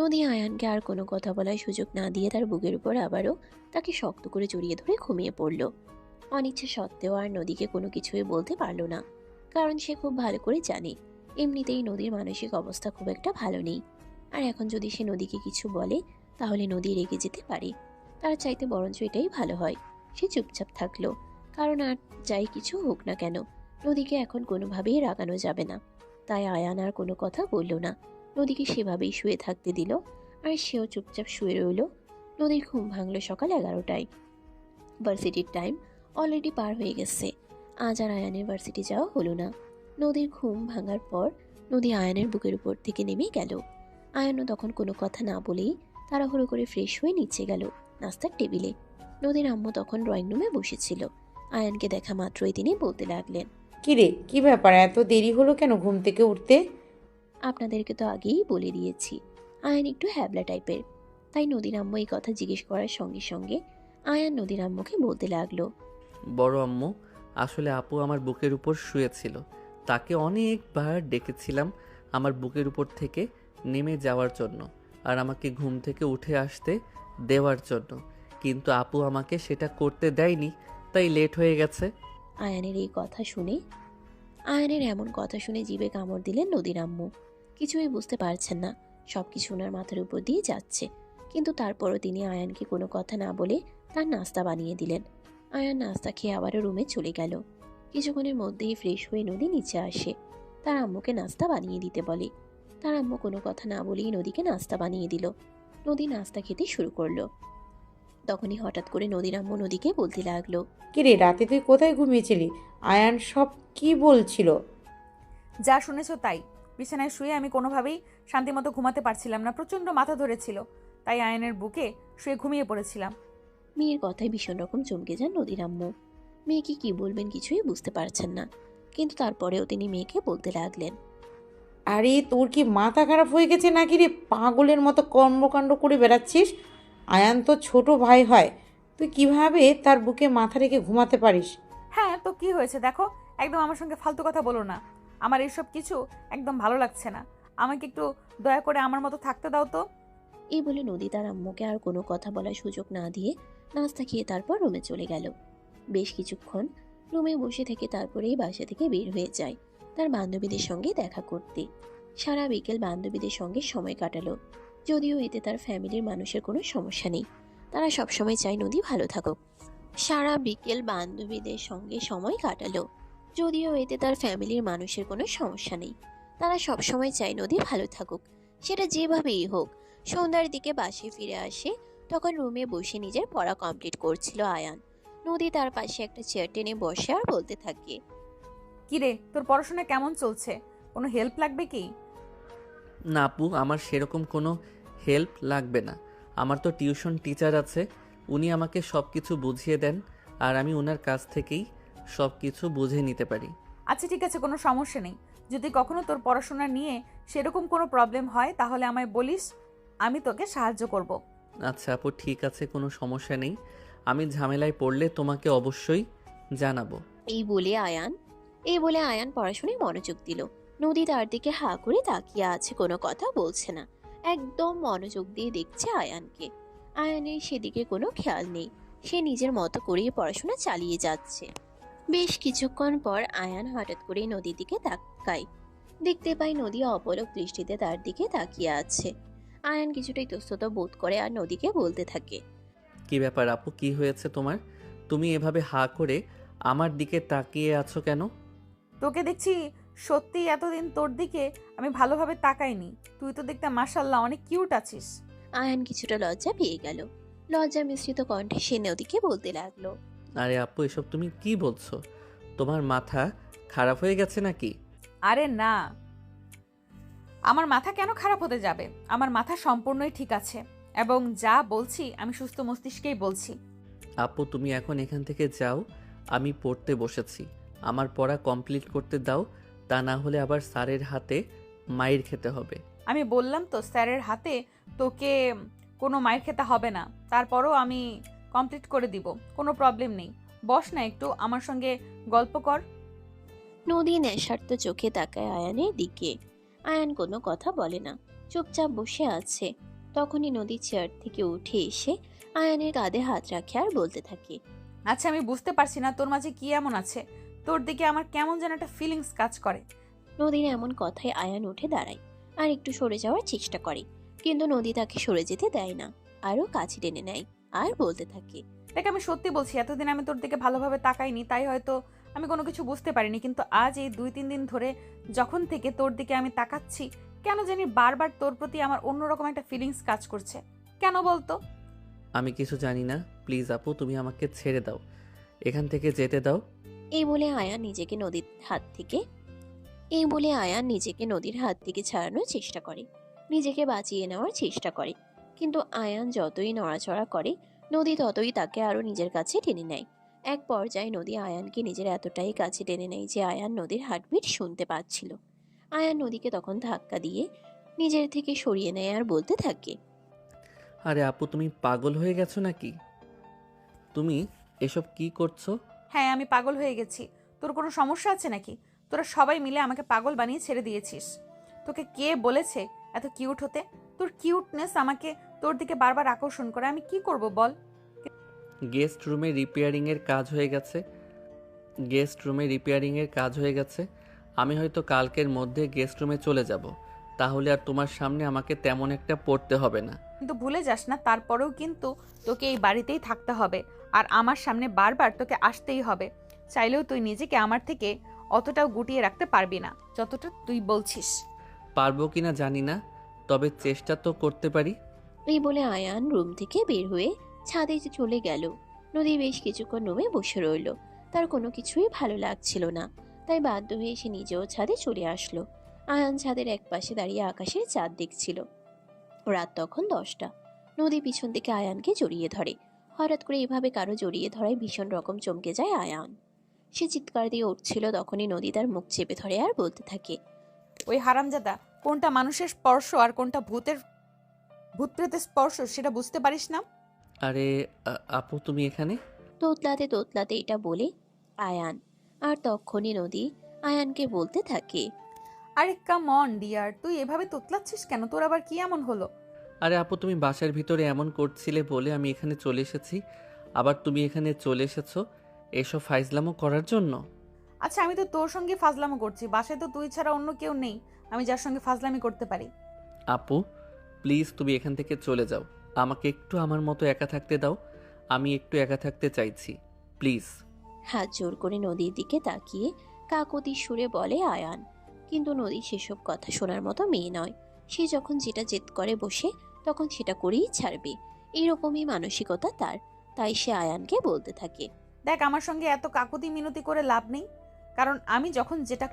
নদী আয়ানকে আর কোনো কথা বলার সুযোগ না দিয়ে তার বুকের উপর আবারও তাকে শক্ত করে জড়িয়ে ধরে ঘুমিয়ে পড়ল। অনিচ্ছা সত্ত্বেও আর নদীকে কোনো কিছুই বলতে পারল না, কারণ সে খুব ভালো করে জানে এমনিতেই নদীর মানসিক অবস্থা খুব একটা ভালো নেই, আর এখন যদি সে নদীকে কিছু বলে তাহলে নদী রেগে যেতে পারে। তার চাইতে বরঞ্চ এটাই ভালো হয় সে চুপচাপ থাকলো, কারণ আর যাই কিছু হোক না কেন নদীকে এখন কোনোভাবেই রাগানো যাবে না। তাই আয়ান আর কোনো কথা বলল না, নদীকে সেভাবেই শুয়ে থাকতে দিল আর সেও চুপচাপ শুয়ে রইল। নদীর ঘুম ভাঙল সকাল 11টায়। ভার্সিটির টাইম অলরেডি পার হয়ে গেছে, আজ আর আয়ানের ভার্সিটি যাওয়া হলো না। নদীর ঘুম ভাঙার পর নদী আয়ানের বুকের উপর থেকে নেমে গেল। আয়ানও তখন কোনো কথা না বলেই তাড়াহুড়ো করে ফ্রেশ হয়ে নিচে গেল নাস্তার টেবিলে। নদীর আম্মু তখন ড্রয়িং রুমে বসেছিল। আয়ানকে দেখা মাত্রই তিনি বলতে লাগলেন, কিরে, কি ব্যাপার, এত দেরি হলো কেন ঘুম থেকে উঠতে? আপনাদেরকে তো আগেই বলে দিয়েছি আয়ান একটু হ্যাবলা টাইপের। তাই নদীর আম্মু এই কথা জিজ্ঞেস করার সঙ্গে সঙ্গে আয়ান নদীর আম্মুকে বলতে লাগলো, বড় আম্মু, আসলে আপু আমার বুকের উপর শুয়েছিল, তাকে অনেকবার ডেকেছিলাম আমার বুকের উপর থেকে নেমে যাওয়ার জন্য আর আমাকে ঘুম থেকে উঠে আসতে দেওয়ার জন্য, কিন্তু আপু আমাকে সেটা করতে দেয়নি, তাই লেট হয়ে গেছে। আয়ানের এই কথা শুনে আয়ানের এমন কথা শুনে জিভে কামড় দিলেন নদীর আম্মু। কিছুই বুঝতে পারছেন না, সবকিছু ওনার মাথার উপর দিয়ে যাচ্ছে, কিন্তু তারপরও তিনি আয়ানকে কোনো কথা না বলে তার নাস্তা বানিয়ে দিলেন। আয়ান নাস্তা খেয়ে আবারও রুমে চলে গেল। কিছুক্ষণের মধ্যেই ফ্রেশ হয়ে নদী নিচে আসে, তার আম্মুকে নাস্তা বানিয়ে দিতে বলে। তার আম্মু কোনো কথা না বলেই নদীকে নাস্তা বানিয়ে দিল। নদী নাস্তা খেতে শুরু করলো। তখনই হঠাৎ করে নদীর আম্মু নদীকে বলতে লাগলো, কিরে, রাতে তুই কোথায় ঘুমিয়েছিলি? আয়ান সব কি বলছিল? যা শুনেছো তাই। বিছানায় শুয়ে আমি কোনোভাবেই শান্তিমতো ঘুমাতে পারছিলাম না, প্রচণ্ড মাথা ধরেছিল, তাই আয়নের বুকে শুয়ে ঘুমিয়ে পড়েছিলাম। মেয়ের কথায় ভীষণ রকম চমকে যান নদীর আম্মু। মেয়েকে কি বলবেন কিছুই বুঝতে পারছেন না। কিন্তু তারপরেও তিনি মেয়েকে বলতে লাগলেন, আরে তোর কি মাথা খারাপ হয়ে গেছে নাকি রে? পাগলের মতো কর্মকাণ্ড করে বেড়াচ্ছিস। আয়ান তো ছোট ভাই হয়, তুই কিভাবে তার বুকে মাথা রেখে ঘুমাতে পারিস? হ্যাঁ তো কি হয়েছে দেখো, একদম আমার সঙ্গে ফালতু কথা বলো না। আমার এইসব কিছু একদম ভালো লাগছে না। আমাকে একটু দয়া করে আমার মতো থাকতে দাও তো। এই বলে নদী তার আম্মুকে আর কোনো কথা বলার সুযোগ না দিয়ে নাস্তা খেয়ে তারপর রুমে চলে গেল। বেশ কিছুক্ষণ রুমে বসে থেকে তারপরেই বাসা থেকে বের হয়ে যায় তার বান্ধবীদের সঙ্গে দেখা করতে। সারা বিকেল বান্ধবীদের সঙ্গে সময় কাটালো, যদিও এতে তার ফ্যামিলির মানুষের কোনো সমস্যা নেই। তারা সবসময় চায় নদী ভালো থাকুক। সারা বিকেল বান্ধবীদের সঙ্গে সময় কাটালো, যদিও এতে তার ফ্যামিলির মানুষের কোনো সমস্যা নেই। তারা সবসময় চায় নদী ভালো থাকুক, সেটা যেভাবেই হোক। সন্ধ্যার দিকে বাসে ফিরে আসে, তখন রুমে বসে নিজের পড়া কমপ্লিট করছিল আয়ান। নদী তার পাশে একটা চেয়ার টেনে বসে আর বলতে থাকে, কিরে, তোর পড়াশোনা কেমন চলছে? কোনো হেল্প লাগবে কি? না আপু, আমার সেরকম কোনো হেল্প লাগবে না। আমার তো টিউশন টিচার আছে, উনি আমাকে সব কিছু বুঝিয়ে দেন আর আমি ওনার কাছ থেকেই সব কিছু বুঝে নিতে পারি। আচ্ছা ঠিক আছে, কোনো সমস্যা নেই। যদি কখনো তোর পড়াশোনা নিয়ে সেরকম কোনো প্রবলেম হয় তাহলে আমায় বলিস, আমি তোকে সাহায্য করব। আচ্ছা আপু, ঠিক আছে, কোনো সমস্যা নেই। আমি ঝামেলায় পড়লে তোমাকে অবশ্যই জানাবো। এই বলে আয়ান পড়াশোনায় মনোযোগ দিল। নদী তার দিকে হা করে তাকিয়ে আছে, কোনো কথা বলছে না, একদম মনোযোগ দিয়ে দেখছে আয়ানকে। আয়ানের সেদিকে কোনো খেয়াল নেই, সে নিজের মতো করেই পড়াশোনা চালিয়ে যাচ্ছে। বেশ কিছুক্ষণ পর আয়ান হঠাৎ করে নদীর দিকে তাকায়। দেখতে পায় নদী অপলক দৃষ্টিতে তার দিকে তাকিয়ে আছে। আয়ান কিছুটা ইতস্তত বোধ করে আর নদীকে বলতে থাকে, কি ব্যাপার আপু, কি হয়েছে তোমার? তুমি এভাবে হা করে আমার দিকে তাকিয়ে আছো কেন? তোকে দেখছি সত্যি এতদিন তোর দিকে আমি ভালোভাবে তাকাইনি। তুই তো দেখতে মাশাআল্লাহ অনেক কিউট আছিস। আয়ান কিছুটা লজ্জা পেয়ে গেল। লজ্জা মিশ্রিত কণ্ঠে সে নদীকে বলতে লাগলো, আরে আপু, এসব তুমি কি বলছো? তোমার মাথা খারাপ হয়ে গেছে নাকি? আরে না, আমার মাথা কেন খারাপ হতে যাবে? আমার মাথা সম্পূর্ণই ঠিক আছে এবং যা বলছি আমি সুস্থ মস্তিষ্কেই বলছি। আপু তুমি এখন এখান থেকে যাও, আমি পড়তে বসেছি। আমার পড়া কমপ্লিট করতে দাও, তা না হলে আবার স্যারের হাতে মাইর খেতে হবে। আমি বললাম তো স্যারের হাতে তোকে কোনো মায়ের খেতে হবে না, তারপরও আমি কমপ্লিট করে দিব, কোনো প্রবলেম নেই। বস না, একটু আমার সঙ্গে গল্প কর। নদী নেশার্ত চোখে তাকায় আয়ানের দিকে। আয়ান কোনো কথা বলে না, চুপচাপ বসে আছে। তখনই নদী চেয়ার থেকে উঠে এসে আয়ানের কাঁধে হাত রাখে আর বলতে থাকে, আচ্ছা আমি বুঝতে পারছি না তোর মাঝে কি এমন আছে, তোর দিকে আমার কেমন যেন একটা ফিলিংস কাজ করে। নদীর এমন কথায় আয়ান উঠে দাঁড়ায় আর একটু সরে যাওয়ার চেষ্টা করে, কিন্তু নদী তাকে সরে যেতে দেয় না, আরও কাছে টেনে নেয় আর বলতে থাকে, দেখ আমি সত্যি বলছি, এতদিন আমি তোর দিকে ভালোভাবে তাকাইনি, তাই হয়তো আমি কোনো কিছু বুঝতে পারিনি, কিন্তু আজ এই 2-3 দিন ধরে যখন থেকে তোর দিকে আমি তাকাচ্ছি, কেন জানি বারবার তোর প্রতি আমার অন্যরকম একটা ফিলিংস কাজ করছে। কেন বলতো? আমি কিছু জানি না, প্লিজ আপু তুমি আমাকে ছেড়ে দাও, এখান থেকে যেতে দাও। এই বলে আয়ান নিজেকে নদীর হাত থেকে ছাড়ানোর চেষ্টা করে, নিজেকে বাঁচিয়ে নেওয়ার চেষ্টা করে। কিন্তু আয়ান যতই নড়াচড়া করে, নদী ততই তাকে আরো নিজের কাছে টেনে নেয়। এক পর্যায়ে নদী আয়ানকে নিজের এতটাই কাছে টেনে নেয় যে আয়ান নদীর হার্টবিট শুনতে পাচ্ছিল। আয়ান নদীকে তখন ধাক্কা দিয়ে নিজের থেকে সরিয়ে নেয় আর বলতে থাকে, আরে আপু, তুমি পাগল হয়ে গেছো নাকি? তুমি এসব কি করছো? হ্যাঁ আমি পাগল হয়ে গেছি। তোর কোনো সমস্যা আছে নাকি? তোরা সবাই মিলে আমাকে পাগল বানিয়ে ছেড়ে দিয়েছিস। তোকে কে বলেছে এত কিউট হতে? তোর কিউটনেস আমাকে তোর দিকে বারবার আকর্ষণ করে, আমি কি করব বল? গেস্ট রুমে রিপেয়ারিংয়ের কাজ হয়ে গেছে। আমি হয়তো কালকের মধ্যে গেস্ট রুমে চলে যাব, তাহলে আর তোমার সামনে আমাকে তেমন একটা পড়তে হবে না। কিন্তু ভুলে যাস না, তারপরেও কিন্তু তোকে এই বাড়িতেই থাকতে হবে আর আমার সামনে বারবার তোকে আসতেই হবে। চাইলেও তুই নিজেকে আমার থেকে অতটাও গুটিয়ে রাখতে পারবি না যতটা তুই বলছিস। পারবো কিনা জানি না, তবে চেষ্টা তো করতে পারি। এই বলে আয়ান রুম থেকে বের হয়ে ছাদে চলে গেল। নদী বেশ কিছুক্ষণ রুমে বসে রইল, তার কোনো কিছুই ভালো লাগছিল না, তাই বাধ্য হয়ে সে নিজেও ছাদে চলে আসলো। আয়ান ছাদের এক পাশে দাঁড়িয়ে আকাশের চাঁদ দেখছিল। রাত তখন 10টা। নদী পিছন থেকে আয়ানকে জড়িয়ে ধরে। হঠাৎ করে এভাবে কারো জড়িয়ে ধরায় ভীষণ রকম চমকে যায় আয়ান। সে চিৎকার দিয়ে উঠছিল, তখনই নদী তার মুখ চেপে ধরে আর বলতে থাকে, ওই হারামজাদা, কোনটা মানুষের স্পর্শ আর কোনটা ভূত প্রেতের স্পর্শ সেটা বুঝতে পারিস না? আরে আপু তুমি এখানে? তোতলাতে তোতলাতে এটা বলে আয়ান। আর তখনই নদী আয়ানকে বলতে থাকে, আরে কাম অন ডিয়ার, তুই এভাবে তোতলাচ্ছিস কেন? তোর আবার কি এমন হলো? আরে আপু তুমি বাসার ভিতরে এমন করছিলে বলে আমি এখানে চলে এসেছি, আবার তুমি এখানে চলে এসেছো এসব ফাইজলামো করার জন্য? আচ্ছা, আমি তো তোর সঙ্গে ফাজলামো করছি। বাসায় তো তুই ছাড়া অন্য কেউ নেই আমি যার সঙ্গে ফাজলামি করতে পারি। আপু প্লিজ তুমি এখান থেকে চলে যাও, আমাকে একটু আমার মতো একা থাকতে দাও, আমি একটু একা থাকতে চাইছি প্লিজ। হাত জোর করে নদীর দিকে তাকিয়ে কাকতি সুরে বলে আয়ান। কিন্তু নদী সেসব কথা শোনার মতো মেয়ে নয়। সে যখন যেটা জেদ করে বসে, তখন সেটা করেই ছাড়বে, এরকমই মানসিকতা তার। তাই সে আয়ানকে বলতে থাকে, দেখ, আমার সঙ্গে এত কাকুতি মিনতি করে লাভ নেই, কারণ আমি যখন যেটা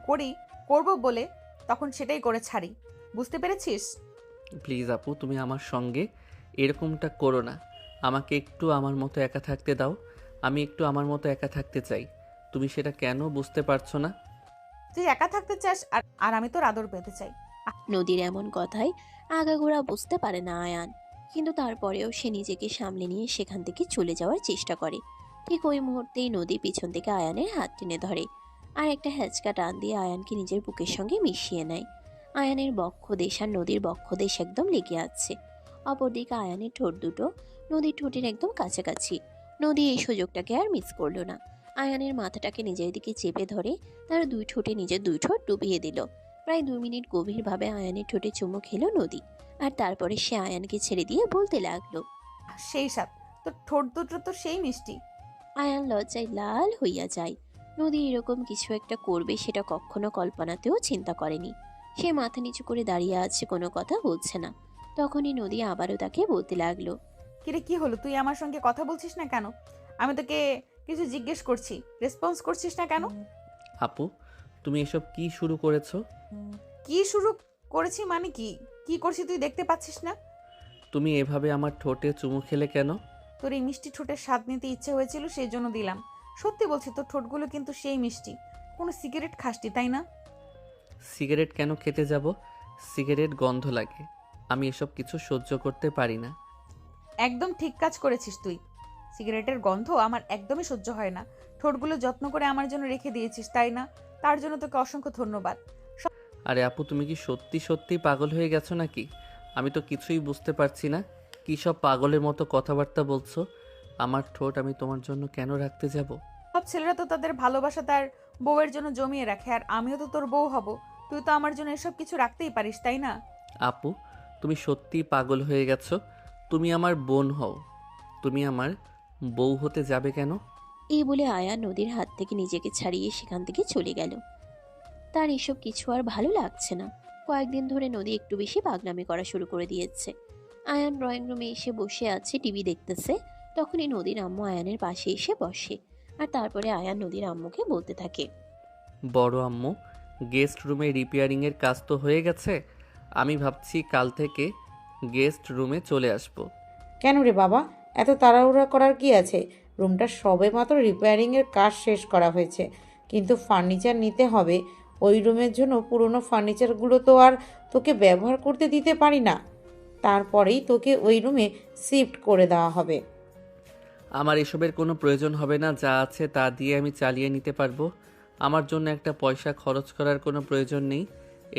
করব বলে তখন সেটাই করে ছাড়ি। বুঝতে পেরেছিস? প্লিজ আপু তুমি আমার সঙ্গে এরকমটা করো না, আমাকে একটু আমার মতো একা থাকতে দাও, আমি একটু আমার মতো একা থাকতে চাই। তুমি সেটা কেন বুঝতে পারছো না? তুই একা থাকতে চাস আর আর আমি তোর আদর পেতে চাই। নদীর এমন কথায় আগাগোড়া বুঝতে পারে না আয়ান। কিন্তু তারপরেও সে নিজেকে সামলে নিয়ে সেখান থেকে চলে যাওয়ার চেষ্টা করে। ঠিক ওই মুহূর্তেই নদী পিছন থেকে আয়ানের হাত টেনে ধরে আর একটা হ্যাচকা টান দিয়ে আয়ানকে নিজের বুকের সঙ্গে মিশিয়ে নেয়। আয়ানের বক্ষদেশ আর নদীর বক্ষদেশ একদম লেগে আছে। অপরদিকে আয়ানের ঠোঁট দুটো নদীর ঠোঁটের একদম কাছাকাছি। নদী এই সুযোগটাকে আর মিস করলো না। আয়ানের মাথাটাকে নিজের দিকে চেপে ধরে তার দুই ঠোঁটে নিজের দুই ঠোঁট ডুবিয়ে দিল। প্রায় 2 মিনিট গভীরভাবে আয়ানের ঠোঁটে চুমু খেলো নদী। আর তারপরে সে আয়ানকে ছেড়ে দিয়ে বলতে লাগলো, সেই সাথ, তোর ঠোঁট দুটো তো সেই মিষ্টি। আয়ান লজ্জায় লাল হইয়া যায়। নদী এরকম কিছু একটা করবে সেটা কখনো কল্পনাতেও চিন্তা করেনি। সে মাথা নিচু করে দাঁড়িয়ে আছে, কোনো কথা বলছে না। তখনই নদী আবারও তাকে বলতে লাগলো, কিরে, কি হলো? তুই আমার সঙ্গে কথা বলছিস না কেন? আমি তোকে কিছু জিজ্ঞেস করছি, রেসপন্স করছিস না কেন? আপু তুমি এসব কি শুরু করেছো? কি শুরু করেছি মানে কি? কি করছি তুই দেখতে পাচ্ছিস না? তুমি এভাবে আমার ঠোঁটে চুমু খেলে কেন? তোর এই মিষ্টি ঠোঁটের স্বাদ নিতে ইচ্ছে হয়েছিল, সেই জন্য দিলাম। সত্যি বলছি, তোর ঠোঁটগুলো কিন্তু সেই মিষ্টি। কোনো সিগারেট খাসটি, তাই না? সিগারেট কেন খেতে যাব? সিগারেট গন্ধ লাগে, আমি এসব কিছু সহ্য করতে পারি না। একদম ঠিক কাজ করেছিস তুই। সিগারেটের গন্ধ আমার একদমই সহ্য হয় না। ঠোঁটগুলো যত্ন করে আমার জন্য রেখে দিয়েছিস, তাই না? তার জন্য তোকে অসংখ্য ধন্যবাদ। আরে আপু তুমি কি সত্যি সত্যি পাগল হয়ে গেছো নাকি? আমি তো কিছুই বুঝতে পারছি না, কী সব পাগলের মতো কথাবার্তা বলছো। আমার ঠোঁট আমি তোমার জন্য কেন রাখতে যাব? সব ছেলেরা তো তাদের ভালোবাসা তার বউয়ের জন্য জমিয়ে রাখে, আর আমিও তো তোর বউ হব। তুই তো আমার জন্য এসব কিছু রাখতেই পারিস, তাই না? আপু তুমি সত্যিই পাগল হয়ে গেছো, তুমি আমার বোন হও, তুমি আমার বউ হতে যাবে কেন? এই বলে আয়া নদীর হাত থেকে নিজেকে ছাড়িয়ে সেখান থেকে চলে গেল। তার এসব কিছু আর ভালো লাগছে না। কয়েকদিন ধরে নদী একটু বেশি পাগলামি করা শুরু করে দিয়েছে। আয়ান ড্রয়িং রুমে এসে বসে আছে, টিভি দেখতেছে। তখনই নদীর আম্মু আয়ানের পাশে এসে বসে। আর তারপরে আয়ান নদীর আম্মুকে বলতে থাকে, বড় আম্মু, গেস্ট রুমে রিপেয়ারিংয়ের কাজ তো হয়ে গেছে, আমি ভাবছি কাল থেকে গেস্ট রুমে চলে আসবো। কেন রে বাবা, এত তাড়াহুড়া করার কি আছে? রুমটা সবেমাত্র রিপেয়ারিংয়ের কাজ শেষ করা হয়েছে, কিন্তু ফার্নিচার নিতে হবে। ওই রুমের জন্য পুরনো ফার্নিচারগুলো তো আর তোকে ব্যবহার করতে দিতে পারি না। তারপরেই তোকে ওই রুমে শিফট করে দেওয়া হবে। আমার এসবের কোনো প্রয়োজন হবে না, যা আছে তা দিয়ে আমি চালিয়ে নিতে পারবো। আমার জন্য একটা পয়সা খরচ করার কোনো প্রয়োজন নেই,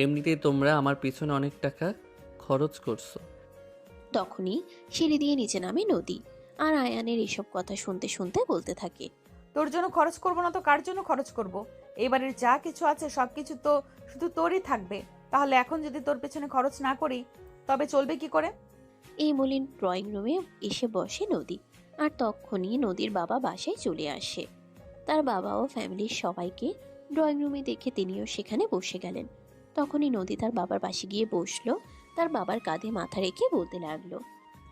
এমনিতেই তোমরা আমার পিছনে অনেক টাকা খরচ করছো। তখনই সিঁড়ি দিয়ে নিচে নামে নদী। আর আয়ানের এসব কথা শুনতে শুনতে বলতে থাকে, তোর জন্য খরচ করব না তো কার জন্য খরচ করব? এবারের যা কিছু আছে সব কিছু তো শুধু তোরই থাকবে। তাহলে এখন যদি তোর পেছনে খরচ না করি তবে চলবে কি করে? এই বলে ড্রয়িং রুমে এসে বসে নদী। আর তখনই নদীর বাবা বাসায় চলে আসে। তার বাবা ও ফ্যামিলির সবাইকে ড্রয়িং রুমে দেখে তিনিও সেখানে বসে গেলেন। তখনই নদী তার বাবার পাশে গিয়ে বসলো। তার বাবার কাঁধে মাথা রেখে বলতে লাগলো,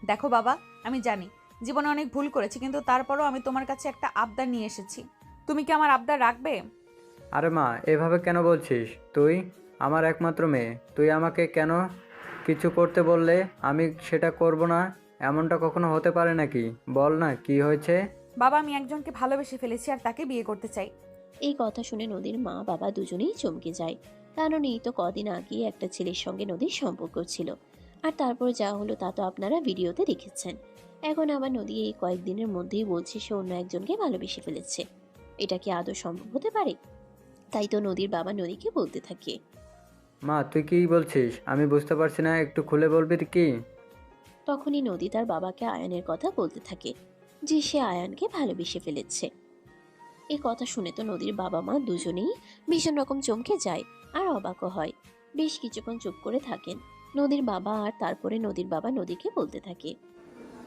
দেখো বাবা, আমি জানি জীবনে অনেক ভুল করেছি, কিন্তু তারপরও আমি তোমার কাছে একটা আবদার নিয়ে এসেছি। তুমি কি আমার আবদার রাখবে? আরে মা, এভাবে কেন বলছিস? তুই আমার একমাত্র মেয়ে, তুই আমাকে কেন কিছু করতে বললে আমি সেটা করব না? এমনটা কখনো হতে পারে নাকি? বল না কি হয়েছে? বাবা, আমি একজনকে ভালোবেসে ফেলেছি আর তাকে বিয়ে করতে চাই। এই কথা শুনে নদীর মা বাবা দুজনেই চমকে যায়, কারণ এই তো কদিন আগে একটা ছেলের সঙ্গে নদীর সম্পর্ক ছিল। আর তারপর যা হলো তা তো আপনারা ভিডিওতে দেখেছেন। এখন আবার নদী এই কয়েকদিনের মধ্যেই বলছে সে অন্য একজনকে ভালোবেসে ফেলেছে। এটা কি আদৌ সম্ভব হতে পারে? তাই তো নদীর বাবা নদীকে বলতে থাকে। মা তুই কি বলছিস? আমি বুঝতে পারছি না, একটু খুলে বলবি কি? তখনই নদী তার বাবাকে আয়ানের কথা বলতে থাকে যে সে আয়ানকে ভালোবেসে ফেলেছে। এই কথা শুনে তো নদীর বাবা মা দুজনেই ভীষণ রকম চমকে যায় আর অবাকও হয়। বেশ কিছুক্ষণ চুপ করে থাকেন নদীর বাবা, আর তারপরে নদীর বাবা নদীকে বলতে থাকে।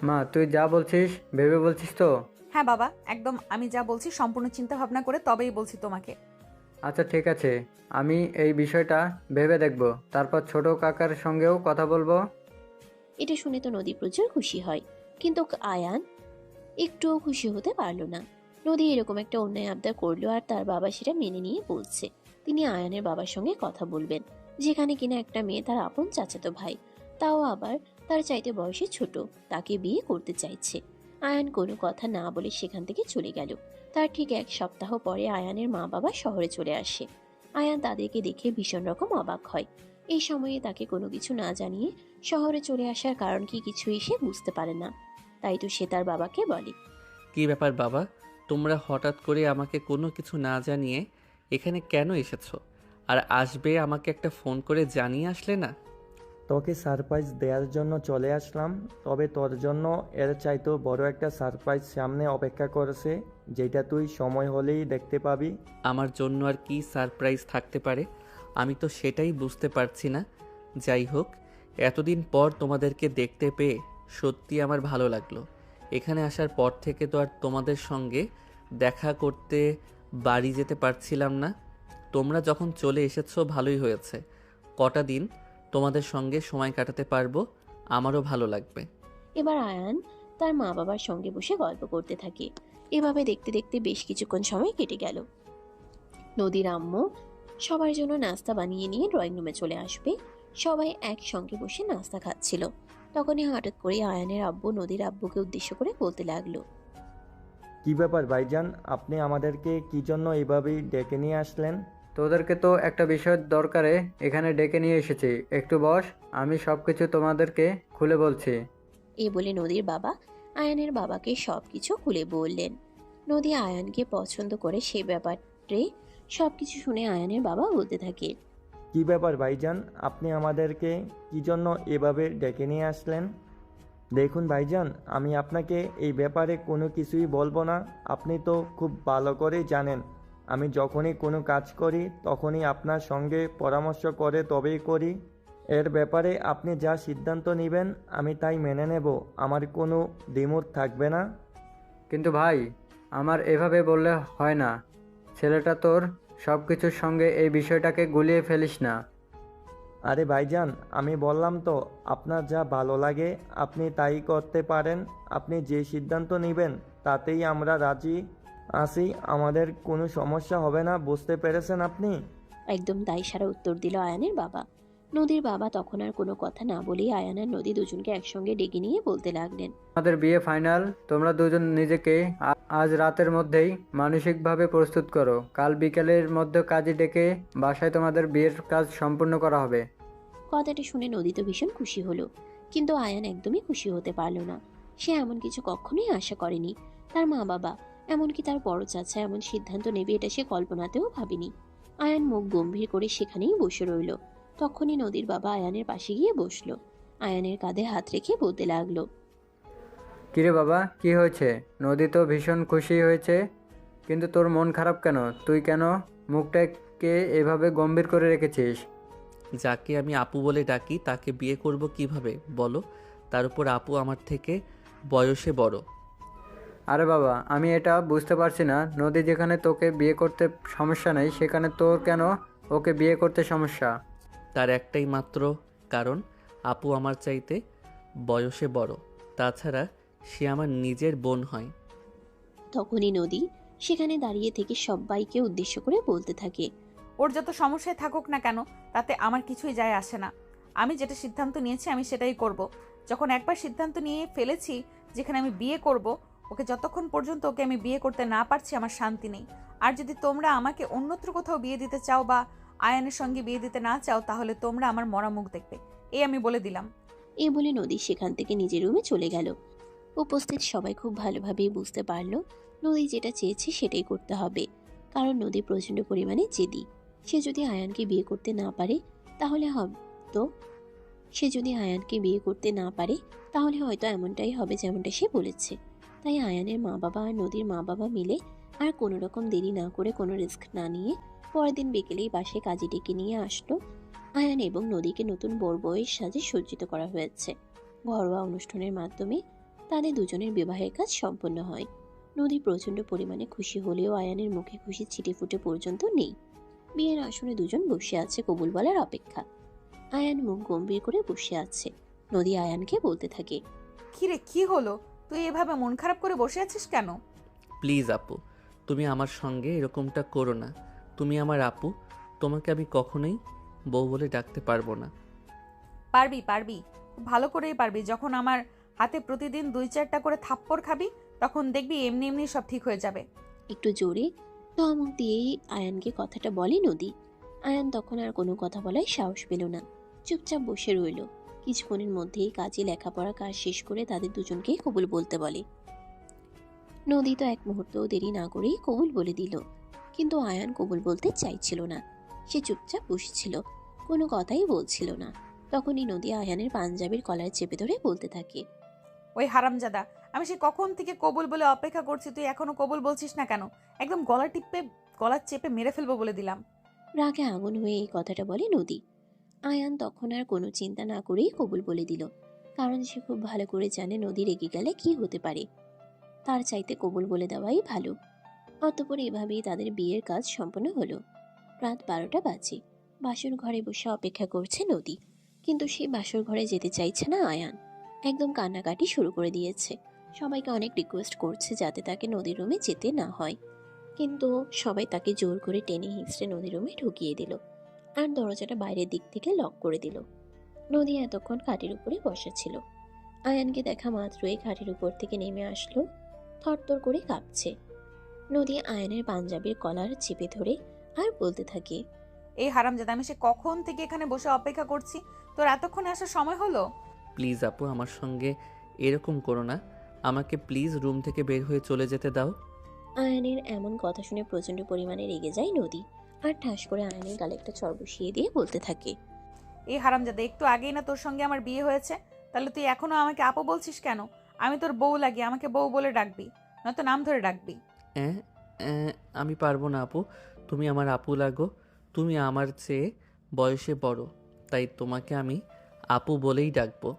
মা তুই যা বলছিস ভেবে বলছিস তো? হ্যাঁ বাবা, একদম আমি যা বলছি সম্পূর্ণ চিন্তা ভাবনা করে তবেই বলছি তোমাকে। আচ্ছা ঠিক আছে, আমি এই বিষয়টা ভেবে দেখব, তারপর ছোট কাকার সঙ্গেও কথা বলবো। এটা শুনে তো নদী প্রচুর খুশি হয়, কিন্তু আয়ান একটুও খুশি হতে পারলো না। নদী এরকম একটা অন্যায় আবদার করলো আর তার বাবা সেটা মেনে নিয়ে বলছে তিনি আয়ানের বাবার সঙ্গে কথা বলবেন, যেখানে কিনা একটা মেয়ে তার আপন চাচাতো ভাই, তাও আবার তার চাইতে বয়সে ছোট, তাকে বিয়ে করতে চাইছে। আয়ান কোনো কথা না বলে সেখান থেকে চলে গেল। তার ঠিক 1 সপ্তাহ পরে আয়ানের মা বাবা শহরে চলে আসে। আয়ান তাদেরকে দেখে ভীষণ রকম অবাক হয়। এই সময়ে তাকে কোনো কিছু না জানিয়ে শহরে চলে আসার কারণ কি কিছুই সে বুঝতে পারে না। তাই তো সে তার বাবাকে বলে, কি ব্যাপার বাবা, তোমরা হঠাৎ করে আমাকে কোনো কিছু না জানিয়ে এখানে কেন এসেছো? আর আসবে আমাকে একটা ফোন করে জানিয়ে আসলে না? তোকে সারপ্রাইজ দেওয়ার জন্য চলে আসলাম, তবে তোর জন্য এর চাইতেও বড় একটা সারপ্রাইজ সামনে অপেক্ষা করেছে, যেটা তুই সময় হলেই দেখতে পাবি। আমার জন্য আর কি সারপ্রাইজ থাকতে পারে? আমি তো সেটাই বুঝতে পারছি না। যাই হোক, এতদিন পর তোমাদেরকে দেখতে পেয়ে সত্যি আমার ভালো লাগলো। এখানে আসার পর থেকে তো আর তোমাদের সঙ্গে দেখা করতে বাড়ি যেতে পারছিলাম না। তোমরা যখন চলে এসেছো ভালোই হয়েছে। কটা দিন তোমাদের সঙ্গে সময় কাটাতে পারবো, আমারও ভালো লাগবে। এবার আয়ান তার মা বাবার সঙ্গে বসে গল্প করতে থাকে। এভাবে দেখতে দেখতে বেশ কিছুক্ষণ সময় কেটে গেল। নদীর আম্মু সবার জন্য নাস্তা বানিয়ে নিয়ে ড্রয়িং রুমে চলে আসবে। সবাই একসঙ্গে বসে নাস্তা খাচ্ছিল। তখনই হঠাৎ করে আয়ানের আব্বু নদীর আব্বুকে উদ্দেশ্য করে বলতে লাগলো, কি ব্যাপার ভাইজান, আপনি আমাদেরকে কি জন্য এভাবেই ডেকে নিয়ে আসলেন? তোদেরকে তো একটা বিষয়ের দরকারে এখানে ডেকে নিয়ে এসেছি, একটু বস, আমি সব কিছু তোমাদেরকে খুলে বলছি। এই বলে নদীর বাবা আয়ানের বাবাকে সবকিছু খুলে বললেন। নদী আয়ানকে পছন্দ করে সে ব্যাপারে সবকিছু শুনে আয়ানের বাবা বলতে থাকে, কি ব্যাপার ভাইজান, আপনি আমাদেরকে কি জন্য এভাবে ডেকে নিয়ে আসলেন? দেখুন ভাইজান, আমি আপনাকে এই ব্যাপারে কোনো কিছুই বলবো না। আপনি তো খুব ভালো করেই জানেন আমি যখনই কোনো কাজ করি তখনই আপনার সঙ্গে পরামর্শ করে তবেই করি। এর ব্যাপারে আপনি যা সিদ্ধান্ত নেবেন আমি তাই মেনে নেব, আমার কোনো দ্বিমত থাকবে না। কিন্তু ভাই, আমার এভাবে বললে হয় না। ছেলেটা তোর, সব কিছুর সঙ্গে এই বিষয়টাকে গুলিয়ে ফেলিস না। আরে ভাইজান, আমি বললাম তো আপনার যা ভালো লাগে আপনি তাই করতে পারেন। আপনি যে সিদ্ধান্ত নেবেন তাতেই আমরা রাজি আছি, আমাদের কোনো সমস্যা হবে না, বুঝতে পেরেছেন আপনি? একদম দায় সারা উত্তর দিল আয়ানের বাবা। নদীর বাবা তখন আর কোনো কথা না বলেই আয়ান আর নদী দুজনকে একসঙ্গে ডেকে নিয়ে বলতে লাগলেন, আমাদের বিয়ে ফাইনাল। তোমরা দুজন নিজেকে আজ রাতের মধ্যেই মানসিকভাবে প্রস্তুত করো। কাল বিকেলের মধ্যে কাজে ডেকে বাসায় তোমাদের বিয়ের কাজ সম্পূর্ণ করা হবে। কথাটা শুনে নদী তো ভীষণ খুশি হলো, কিন্তু আয়ান একদমই খুশি হতে পারলো না। সে এমন কিছু কখনোই আশা করেনি। তার মা বাবা, এমনকি তার বড় চাচা এমন সিদ্ধান্ত নেবে এটা সে কল্পনাতেও ভাবেনি। আয়ান মুখ গম্ভীর করে সেখানেই বসে রইল। তখনই নদীর বাবা আয়ানের পাশে গিয়ে বসলো। আয়ানের কাঁধে হাত রেখে বলতে লাগলো, কিরে বাবা, কি হয়েছে? নদী তো ভীষণ খুশি হয়েছে, কিন্তু তোর মন খারাপ কেন? তুই কেন মুখটাকে এভাবে গম্ভীর করে রেখেছিস? যাকে আমি আপু বলে ডাকি তাকে বিয়ে করব কিভাবে বলো? তার উপর আপু আমার থেকে বয়সে বড়। আরে বাবা, আমি এটা বুঝতে পারছি না। নদী যেখানে তোকে বিয়ে করতে সমস্যা নেই, সেখানে তোর কেন ওকে বিয়ে করতে সমস্যা? তার একটাই মাত্র কারণ, আপু আমার চাইতে বয়সে বড়। তাছাড়া সে আমার নিজের বোন হয়। তখনই নদী সেখানে দাঁড়িয়ে থেকে সবাইকে উদ্দেশ্য করে বলতে থাকে, ওর যত সমস্যায় থাকুক না কেন তাতে আমার কিছুই যায় আসে না। আমি যেটা সিদ্ধান্ত নিয়েছি আমি সেটাই করব। যখন একবার সিদ্ধান্ত নিয়ে ফেলেছি যেখানে আমি বিয়ে করব, ওকে যতক্ষণ পর্যন্ত ওকে আমি বিয়ে করতে না পারছি আমার শান্তি নেই। আর যদি তোমরা আমাকে অন্যত্র কোথাও বিয়ে দিতে চাও বা আয়ানের সঙ্গে বিয়ে দিতে না চাও, তাহলে তোমরা আমার মরা মুখ দেখবে, এই আমি বলে দিলাম। এই বলে নদী সেখান থেকে নিজের রুমে চলে গেল। উপস্থিত সবাই খুব ভালোভাবেই বুঝতে পারল নদী যেটা চেয়েছে সেটাই করতে হবে, কারণ নদী প্রচণ্ড পরিমাণে জেদি। সে যদি আয়ানকে বিয়ে করতে না পারে তাহলে হয়তো এমনটাই হবে যেমনটা সে বলেছে। তাই আয়ানের মা বাবা আর নদীর মা বাবা মিলে আর কোনো রকম দেরি না করে, কোনো রিস্ক না নিয়ে পরের দিন বিকেলেই বাসায় কাজী ডেকে নিয়ে আসলো। আয়ান এবং নদীকে নতুন বউয়ের সাজে সজ্জিত করা হয়েছে। ঘরোয়া অনুষ্ঠানের মাধ্যমে তাদের দুজনের বিবাহের কাজ সম্পন্ন হয়। নদী প্রচণ্ড পরিমাণে খুশি হলেও আয়ানের মুখে খুশি ছিটে ফুটে পর্যন্ত নেই। বিয়ের আসনে দুজন বসে আছে কবুল বলার অপেক্ষা। আয়ান মুখ গম্ভীর করে বসে আছে। নদী আয়ানকে বলতে থাকে, কিরে কি হলো, তুই এভাবে মন খারাপ করে বসে আছিস কেন? প্লিজ আপু, তুমি আমার সঙ্গে এরকমটা করো না। তুমি আমার আপু, তোমাকে আমি কখনোই বউ বলে ডাকতে পারবো না। পারবি পারবি, খুব ভালো করেই পারবি। যখন আমার হাতে প্রতিদিন 2-4টা করে থাপ্পড় খাবি, তখন দেখবি এমনি এমনি সব ঠিক হয়ে যাবে। একটু জোরে ধমক দিয়েই আয়ানকে কথাটা বলে নদী। আয়ান তখন আর কোনো কথা বলার সাহস পেল না, চুপচাপ বসে রইল। কিছুক্ষণের মধ্যেই কাজে লেখাপড়া কাজ শেষ করে তাদের দুজনকেই কবুল বলতে বলে। নদী তো এক মুহূর্তও দেরি না করেই কবুল বলে দিল, কিন্তু আয়ান কবুল বলতে চাইছিল না। সে চুপচাপ বসেছিল, কোনো কথাই বলছিল না। তখনই নদী আয়ানের পাঞ্জাবির কলার চেপে ধরে বলতে থাকে, ওই হারামজাদা, আমি সে কখন থেকে কবুল বলে অপেক্ষা করছি, তুই এখনো কবুল বলছিস না কেন? একদম গলা চেপে মেরে ফেলবো বলে দিলাম। রাগে আগুন হয়ে এই কথাটা বলে নদী। আয়ান তখন আর কোনো চিন্তা না করেই কবুল বলে দিল, কারণ সে খুব ভালো করে জানে নদী রেগে গেলে কি হতে পারে। তার চাইতে কবুল বলে দেওয়াই ভালো। অতঃপর এভাবেই তাদের বিয়ের কাজ সম্পন্ন হলো। রাত 12টা বাজে। বাসর ঘরে বসে অপেক্ষা করছে নদী, কিন্তু সেই বাসর ঘরে যেতে চাইছে না আয়ান। একদম কান্নাকাটি শুরু করে দিয়েছে। সবাইকে অনেক রিকোয়েস্ট করছে যাতে তাকে নদীর রুমে যেতে না হয়, কিন্তু সবাই তাকে জোর করে টেনে হিঁচড়ে নদীর রুমে ঢুকিয়ে দিল আর দরজাটা বাইরের দিক থেকে লক করে দিল। নদী এতক্ষণ খাটের উপরে বসা ছিল। আয়ানকে দেখা মাত্রই খাটের উপর থেকে নেমে আসলো, থরথর করে কাঁপছে। নদী আয়ানের পাঞ্জাবির কলার চেপে ধরে আর বলতে থাকে, এই হারামজাদা, আমি সে কখন থেকে এখানে বসে অপেক্ষা করছি, তোর এতক্ষণে আসার সময় হলো? প্লিজ আপু, আমার সঙ্গে এরকম করো না। আমাকে প্লিজ রুম থেকে বের হয়ে চলে যেতে দাও। আয়ানের এমন কথা শুনে প্রচন্ড পরিমাণে রেগে যায় নদী আর ঠাস করে আয়ানের গালে একটা চড় বসিয়ে দিয়ে বলতে থাকে, এই হারামজাদা, একটু আগেই না তোর সঙ্গে আমার বিয়ে হয়েছে, তাহলে তুই এখনো আমাকে আপু বলছিস কেন? আমি তোর বউ লাগি, আমাকে বউ বলে ডাকবি, নয়তো নাম ধরে ডাকবি। আমি পারবো না আপু, তুমি আমার আপু লাগো। তুমি আমার চেয়ে বয়সে বড়, তাই তোমাকে আমি আপু বলেই ডাকবো।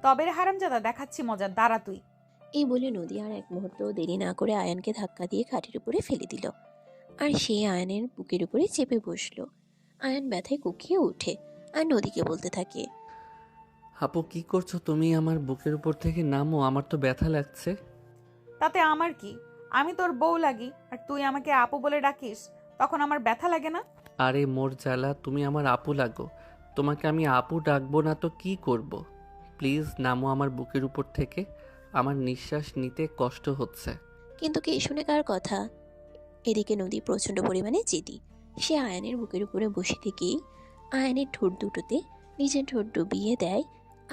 তবে রে হারামজাদা, দেখাচ্ছি মজা, দাঁড়া তুই। এই বলে নদী আর এক মুহূর্ত দেরি না করে আয়ানকে ধাক্কা দিয়ে খাটের উপরে ফেলে দিল আর সে আয়ানের বুকের উপরে চেপে বসলো। আয়ান ব্যথায় কুকিয়ে ওঠে আর নদীকে বলতে থাকে, আপু কি করছো তুমি? আমার বুকের উপর থেকে নামো, আমার তো ব্যথা লাগছে। তাতে আমার কি? আমি তোর বউ লাগি আর তুই আমাকে আপু বলে ডাকিস, তখন আমার ব্যথা লাগে না? আরে মোর জ্বালা, তুমি আমার আপু লাগো। তোমাকে আমি আপু ডাকবো না তো কি করব? প্লিজ নামো আমার বুকের উপর থেকে, আমার নিঃশ্বাস নিতে কষ্ট হচ্ছে। কিন্তু কে শুনে কার কথা? এদিকে নদী প্রচন্ড পরিমাণে জেদি। সে আয়ানের বুকের উপরে বসে থেকেই আয়ানের ঠোঁট দুটোতে নিজের ঠোঁট ডুবিয়ে দেয়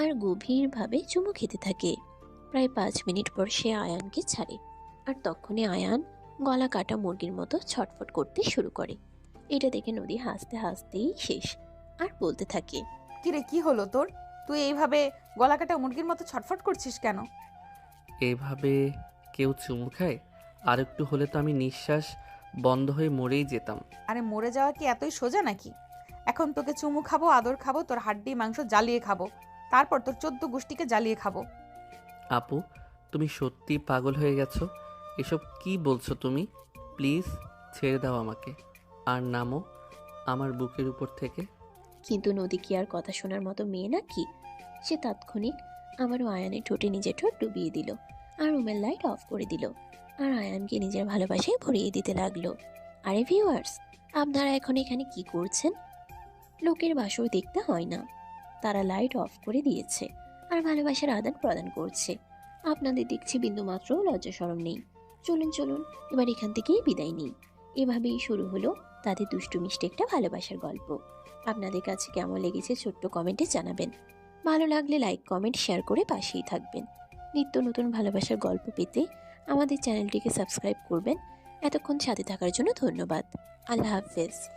আর গভীরভাবে চুমু খেতে থাকে। প্রায় 5 মিনিট পর সে আয়ানকে ছাড়ে আর তখনই আয়ান গলা কাটা মুরগির মতো ছটফট করতে শুরু করে। এটা দেখে নদী হাসতে হাসতেই শেষ আর বলতে থাকে, কিরে কি হলো তোর? তুই এইভাবে গলা কাটা মুরগির মতো ছটফট করছিস কেন? এভাবে কেউ চুমু খায়? আর একটু হলে তো আমি নিঃশ্বাস বন্ধ হয়ে মরেই যেতাম। আরে মরে যাওয়া কি এতই সোজা নাকি? এখন তোকে চুমু খাবো, আদর খাবো, তোর হাড্ডি মাংস জ্বালিয়ে খাবো, তারপর তোর 14 গোষ্ঠীকে জ্বালিয়ে খাবো। আপু, তুমি সত্যি পাগল হয়ে গেছো? এসব কি বলছো তুমি? প্লিজ ছেড়ে দাও আমাকে আর নামো আমার বুকের উপর থেকে। কিন্তু নদী কি আর কথা শোনার মতো মেয়ে নাকি? সে তাৎক্ষণিক আবারও আয়ানের ঠোঁটে নিজের ঠোঁট ডুবিয়ে দিল আর রুমের লাইট অফ করে দিল আর আয়ানকে নিজের ভালোবাসায় ভরিয়ে দিতে লাগলো। আরে ভিউয়ার্স, আপনারা এখন এখানে কি করছেন? লোকের বাসর দেখতে হয় না, তারা লাইট অফ করে দিয়েছে আর ভালোবাসার আদান প্রদান করছে। আপনাদের দেখছি বিন্দুমাত্র লজ্জা শরম নেই। চলুন চলুন, এবার এখান থেকেই বিদায় নিই। এভাবেই শুরু হলো তাদের দুষ্টু মিষ্টি একটা ভালোবাসার গল্প। আপনাদের কাছে কেমন লেগেছে ছোট্ট কমেন্টে জানাবেন। ভালো লাগলে লাইক কমেন্ট শেয়ার করে পাশেই থাকবেন। নিত্য নতুন ভালোবাসার গল্প পেতে আমাদের চ্যানেলটিকে সাবস্ক্রাইব করবেন। এতক্ষণ সাথে থাকার জন্য ধন্যবাদ। আল্লাহ হাফেজ।